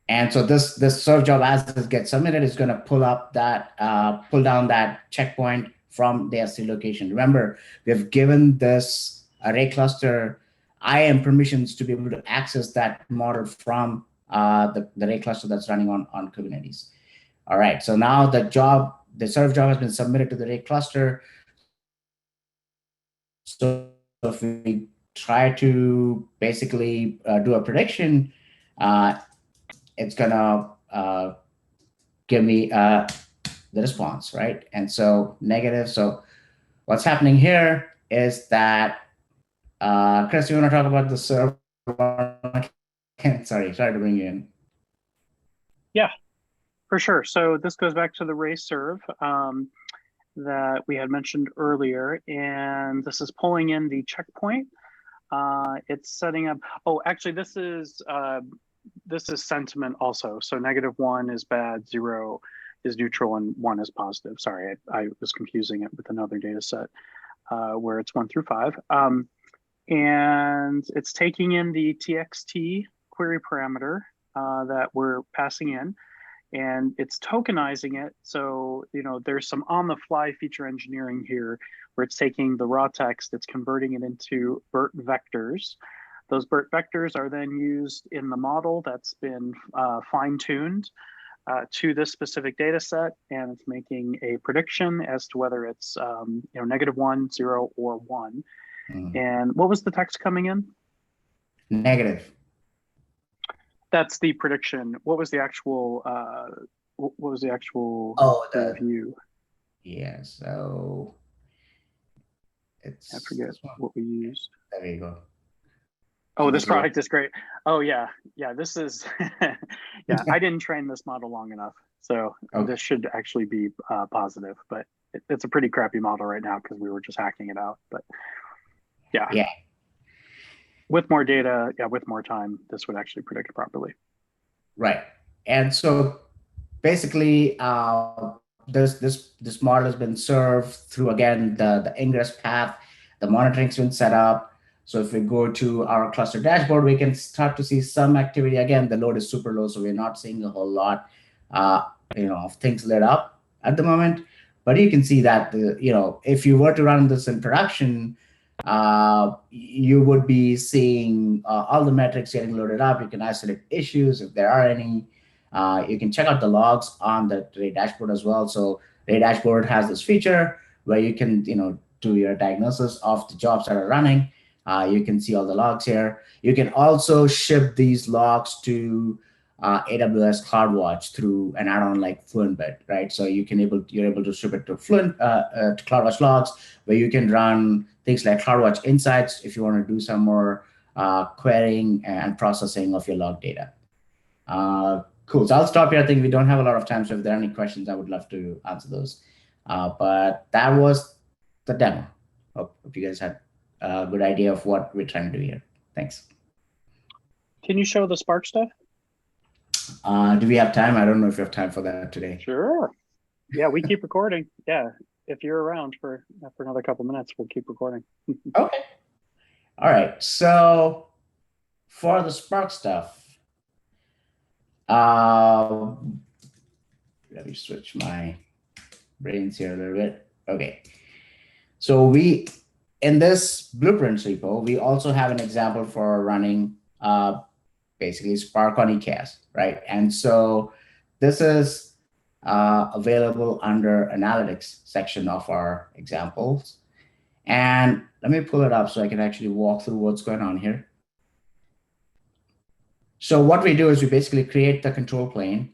And so this serve job, as it gets submitted, is going to pull down that checkpoint from the S3 location. Remember, we've given this array cluster IAM permissions to be able to access that model from the array cluster that's running on Kubernetes. All right, so now the serve job has been submitted to the array cluster. So if we try to basically do a prediction, it's gonna give me the response, right? And so negative. So what's happening here is that Chris, you want to talk about the server? Sorry to bring you in. Yeah, for sure. So this goes back to the Ray serve that we had mentioned earlier, and this is pulling in the checkpoint. It's setting up. Oh, actually, this is sentiment also. So -1 is bad, 0 is neutral, and 1 is positive. Sorry, I was confusing it with another data set where it's 1 through 5. And it's taking in the txt query parameter that we're passing in, and it's tokenizing it. So, there's some on-the-fly feature engineering here where it's taking the raw text, it's converting it into BERT vectors. Those BERT vectors are then used in the model that's been fine-tuned to this specific data set, and it's making a prediction as to whether it's -1, 0, or 1. And what was the text coming in? Negative. That's the prediction. What was the actual? view? Yeah. So I forget what we used. There you go. Oh, this product is great. Oh yeah. This is. Yeah, I didn't train this model long enough, so this should actually be positive. But it's a pretty crappy model right now because we were just hacking it out. But yeah. With more data, with more time, this would actually predict properly. Right. And so basically, this model has been served through, again, the ingress path. The monitoring's been set up. So if we go to our cluster dashboard, we can start to see some activity. Again, the load is super low, so we're not seeing a whole lot of things lit up at the moment. But you can see that if you were to run this in production, you would be seeing all the metrics getting loaded up. You can isolate issues if there are any. You can check out the logs on the Ray dashboard as well. So Ray dashboard has this feature where you can do your diagnosis of the jobs that are running. You can see all the logs here. You can also ship these logs to AWS CloudWatch through an add-on like FluentBit, right? So you're able to ship it to to CloudWatch logs, where you can run things like CloudWatch Insights if you want to do some more querying and processing of your log data. Cool. So I'll stop here. I think we don't have a lot of time, so if there are any questions, I would love to answer those. But that was the demo. Hope you guys had a good idea of what we're trying to do here. Thanks. Can you show the Spark stuff? Do we have time? I don't know if we have time for that today. Sure. Yeah, we keep recording. Yeah, if you're around for another couple minutes, we'll keep recording. Okay. All right. So for the Spark stuff, let me switch my brains here a little bit. Okay. So in this blueprints repo, we also have an example for running basically Spark on EKS, right? And so this is available under analytics section of our examples. And let me pull it up so I can actually walk through what's going on here. So what we do is we basically create the control plane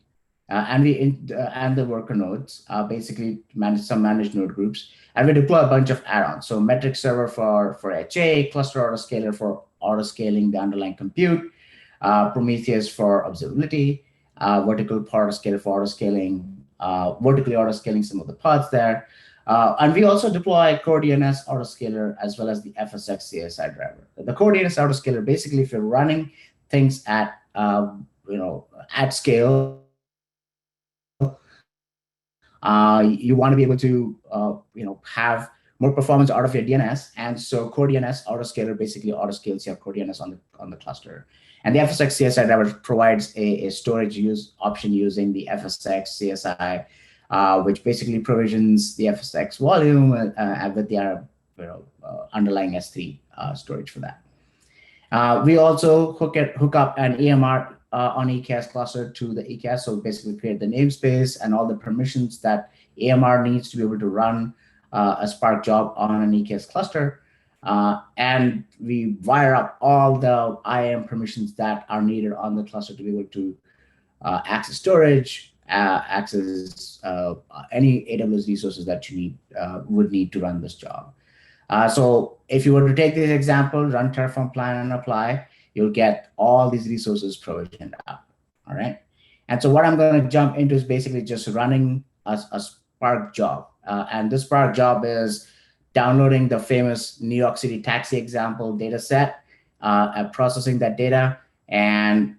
and the worker nodes, basically manage node groups, and we deploy a bunch of add-ons. So metric server for HA, cluster autoscaler for autoscaling the underlying compute, Prometheus for observability, vertical autoscaler for autoscaling, vertically autoscaling some of the pods there. And we also deploy core DNS autoscaler as well as the FSX CSI driver. The core DNS autoscaler, basically, if you're running things at scale, you want to be able to have more performance out of your DNS, and so core DNS autoscaler basically autoscales your core DNS on the cluster. And the FSX CSI driver provides a storage use option using the FSX CSI, which basically provisions the FSX volume with the underlying S3 storage for that. We also hook up an EMR on EKS cluster to the EKS, so basically create the namespace and all the permissions that EMR needs to be able to run a Spark job on an EKS cluster. And we wire up all the IAM permissions that are needed on the cluster to be able to access storage, access any AWS resources that you would need to run this job. So if you were to take this example, run Terraform plan and apply, you'll get all these resources provisioned out. All right. And so what I'm going to jump into is basically just running a Spark job. And this Spark job is downloading the famous New York City taxi example data set, processing that data, and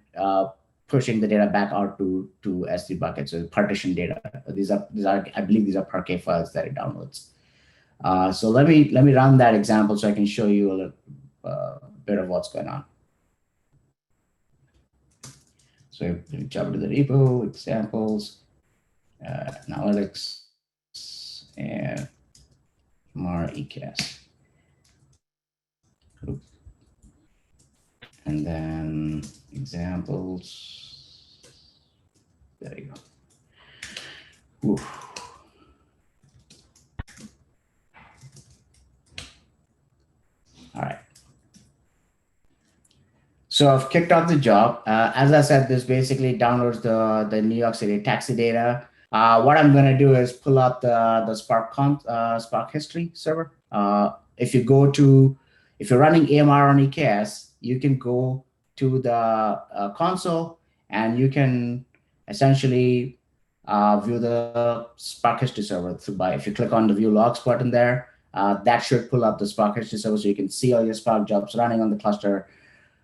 pushing the data back out to S3 buckets, so partition data. These are I believe these are Parquet files that it downloads. So let me run that example so I can show you a little bit of what's going on. So let me jump to the repo, examples, analytics, and more EKS. And then examples. There you go. Oof. All right. So I've kicked off the job. As I said, this basically downloads the New York City taxi data. What I'm going to do is pull up the Spark history server. If you're running EMR on EKS, you can go to the console and you can essentially view the Spark history server if you click on the view logs button there. That should pull up the Spark history server so you can see all your Spark jobs running on the cluster.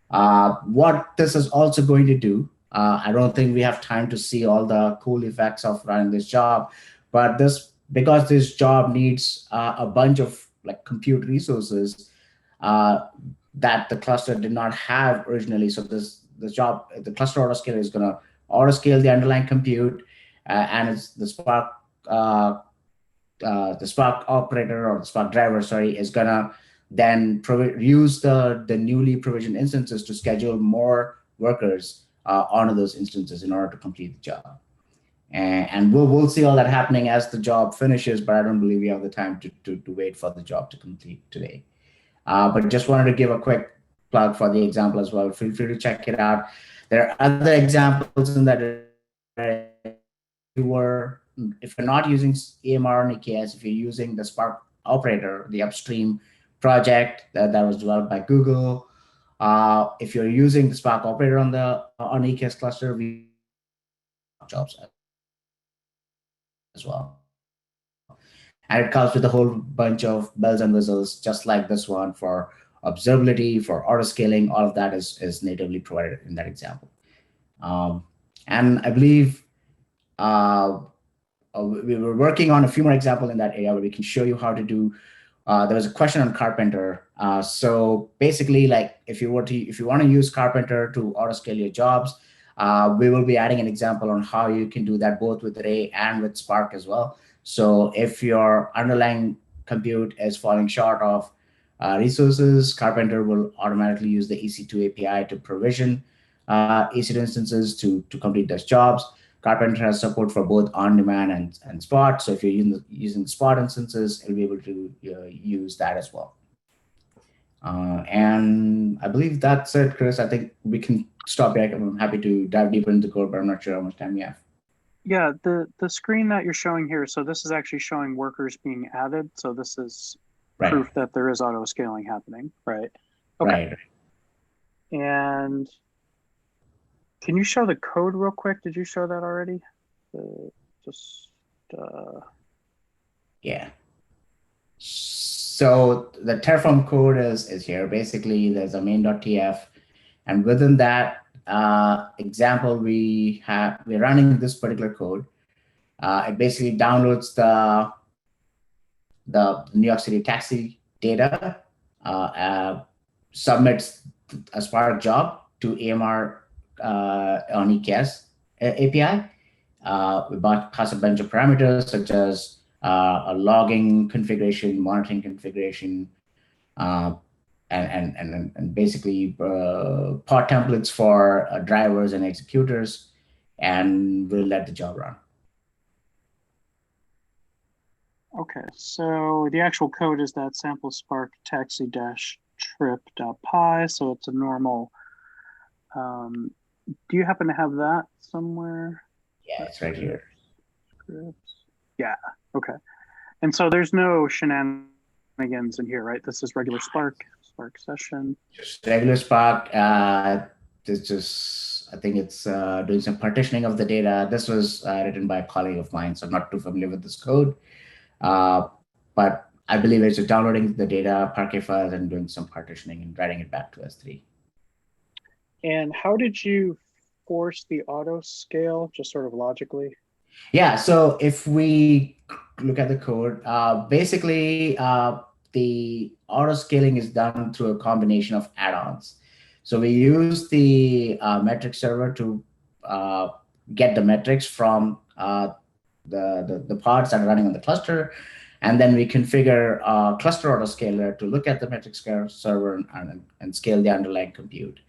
What this is also going to do, I don't think we have time to see all the cool effects of running this job, but because this job needs a bunch of compute resources that the cluster did not have originally. So the cluster autoscaler is going to autoscale the underlying compute, and it's the Spark operator or the Spark driver, is going to then use the newly provisioned instances to schedule more workers onto those instances in order to complete the job. And we'll see all that happening as the job finishes, but I don't believe we have the time to wait for the job to complete today. But just wanted to give a quick plug for the example as well. Feel free to check it out. There are other examples in that. If you're not using EMR and EKS, if you're using the Spark operator, the upstream project that was developed by Google, if you're using the Spark operator on EKS cluster, we jobs as well. And it comes with a whole bunch of bells and whistles, just like this one for observability, for auto scaling. All of that is natively provided in that example. And I believe we were working on a few more examples in that area where we can show you how to do. There was a question on Carpenter. So basically, like if you want to use Carpenter to auto scale your jobs, we will be adding an example on how you can do that both with Ray and with Spark as well. So if your underlying compute is falling short of resources, Carpenter will automatically use the EC2 API to provision EC2 instances to complete those jobs. Carpenter has support for both on-demand and Spot. So if you're using Spot instances, it'll be able to use that as well. And I believe that's it, Chris. I think we can stop here. I'm happy to dive deeper into the code, but I'm not sure how much time we have. Yeah, the screen that you're showing here, so this is actually showing workers being added. So this is proof that there is auto scaling happening, right? Okay. Right. And can you show the code real quick? Did you show that already? Yeah. So the Terraform code is here. Basically, there's a main.tf, and within that example, we're running this particular code. It basically downloads the New York City taxi data, submits a Spark job to EMR on EKS API. We pass a bunch of parameters such as a logging configuration, monitoring configuration, and basically pod templates for drivers and executors, and we'll let the job run. Okay, so the actual code is that sample spark taxi-trip.py, so it's a normal. Do you happen to have that somewhere? Yeah, it's right here. Scripts. Yeah, okay. And so there's no shenanigans in here, right? This is regular Spark session. Just regular Spark. It's just, I think it's doing some partitioning of the data. This was written by a colleague of mine, so I'm not too familiar with this code. But I believe it's just downloading the data, Parquet files, and doing some partitioning and writing it back to S3. And how did you force the auto scale, just sort of logically? Yeah, so if we look at the code, basically the auto scaling is done through a combination of add-ons. So we use the metric server to get the metrics from the pods that are running on the cluster, and then we configure a cluster autoscaler to look at the metric server and scale the underlying compute.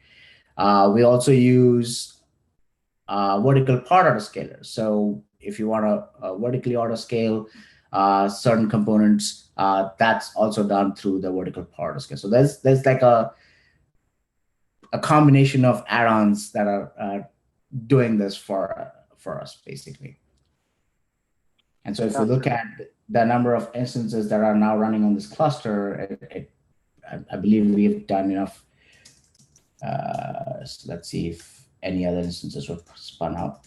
We also use vertical pod autoscaler. So if you want to vertically autoscale certain components, that's also done through the vertical pod autoscaler. So there's like a combination of add-ons that are doing this for us, basically. And so if we look at the number of instances that are now running on this cluster, I believe we've done enough. So let's see if any other instances were spun out.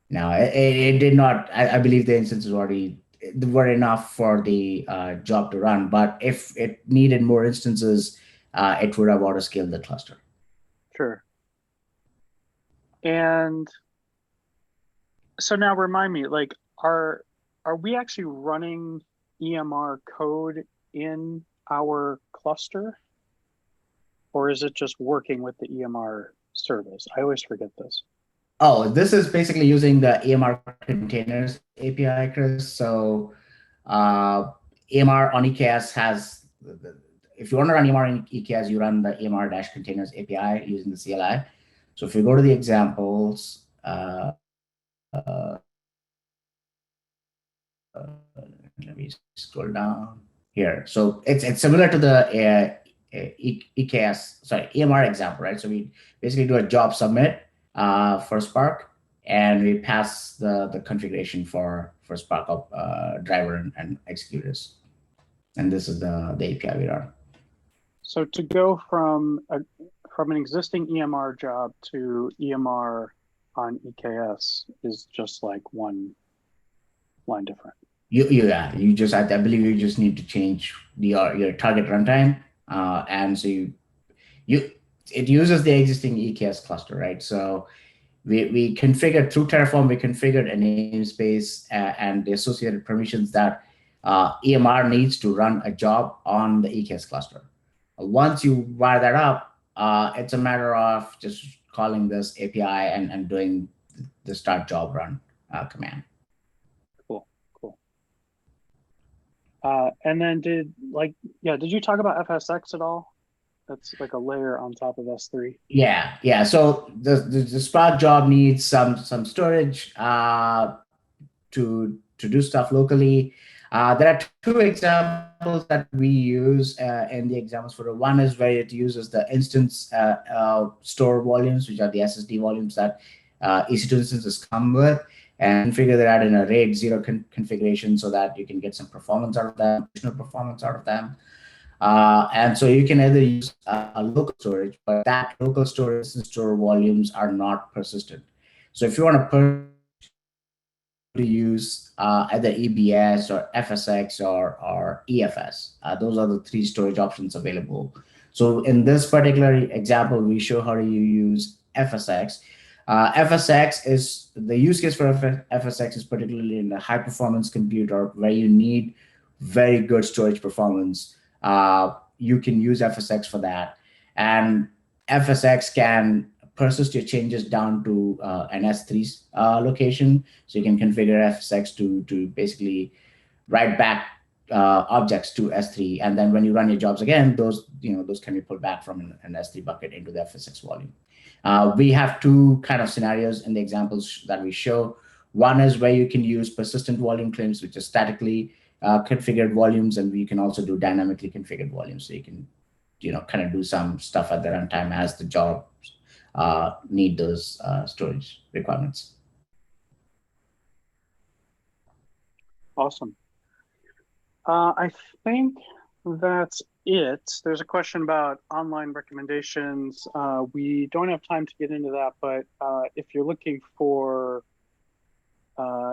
No, it did not. I believe the instances already were enough for the job to run. But if it needed more instances, it would have auto-scaled the cluster. Sure. And so now remind me, like, are we actually running EMR code in our cluster? Or is it just working with the EMR service? I always forget this. Oh, this is basically using the EMR containers API, Chris. So EMR on EKS has, if you want to run EMR in EKS, you run the EMR-containers API using the CLI. So if you go to the examples, let me scroll down here. So it's similar to the EKS, sorry, EMR example, right? So we basically do a job submit for Spark, and we pass the configuration for Spark of driver and executors. And this is the API we run. So to go from an existing EMR job to EMR on EKS is just like one line different. You just, I believe you just need to change your target runtime, and so it uses the existing EKS cluster, right? So we configured through Terraform, we configured a namespace and the associated permissions that EMR needs to run a job on the EKS cluster. Once you wire that up, it's a matter of just calling this API and doing the start job run command. And then did you talk about FSX at all? That's like a layer on top of S3. Yeah. So the Spark job needs some storage to do stuff locally. There are two examples that we use in the examples for one is where it uses the instance store volumes, which are the SSD volumes that EC2 instances come with, and configure that in a RAID 0 configuration so that you can get some performance out of them, additional performance out of them. And so you can either use a local storage, but that local storage and store volumes are not persistent. So if you want to use either EBS or FSX or EFS, those are the three storage options available. So in this particular example, we show how you use FSX. FSX is the use case for FSX is particularly in the high performance compute or where you need very good storage performance. You can use FSX for that, and FSX can persist your changes down to an S3 location. So you can configure FSX to basically write back objects to S3, and then when you run your jobs again, those can be pulled back from an S3 bucket into the FSX volume. We have two kind of scenarios in the examples that we show. One is where you can use persistent volume claims, which is statically configured volumes, and we can also do dynamically configured volumes. So you can, kind of do some stuff at the runtime as the jobs need those storage requirements. Awesome. I think that's it. There's a question about online recommendations. We don't have time to get into that, but if you're looking for,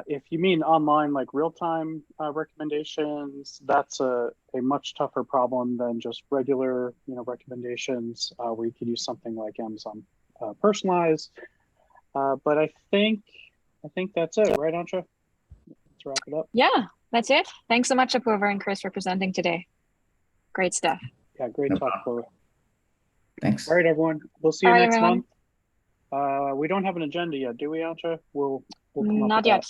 if you mean online, like real-time recommendations, that's a much tougher problem than just regular, recommendations where you could use something like Amazon Personalize. But I think that's it, right, Antje? Let's wrap it up. Yeah, that's it. Thanks so much, Apoorva and Chris, for presenting today. Great stuff. Yeah, great talk, Apoorva. Thanks. All right, everyone. We'll see you next month. We don't have an agenda yet, do we, Antje? We'll come up Not with yet.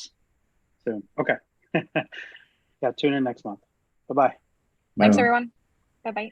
That soon. Okay. Yeah, tune in next month. Bye-bye. Thanks, everyone. Bye-bye.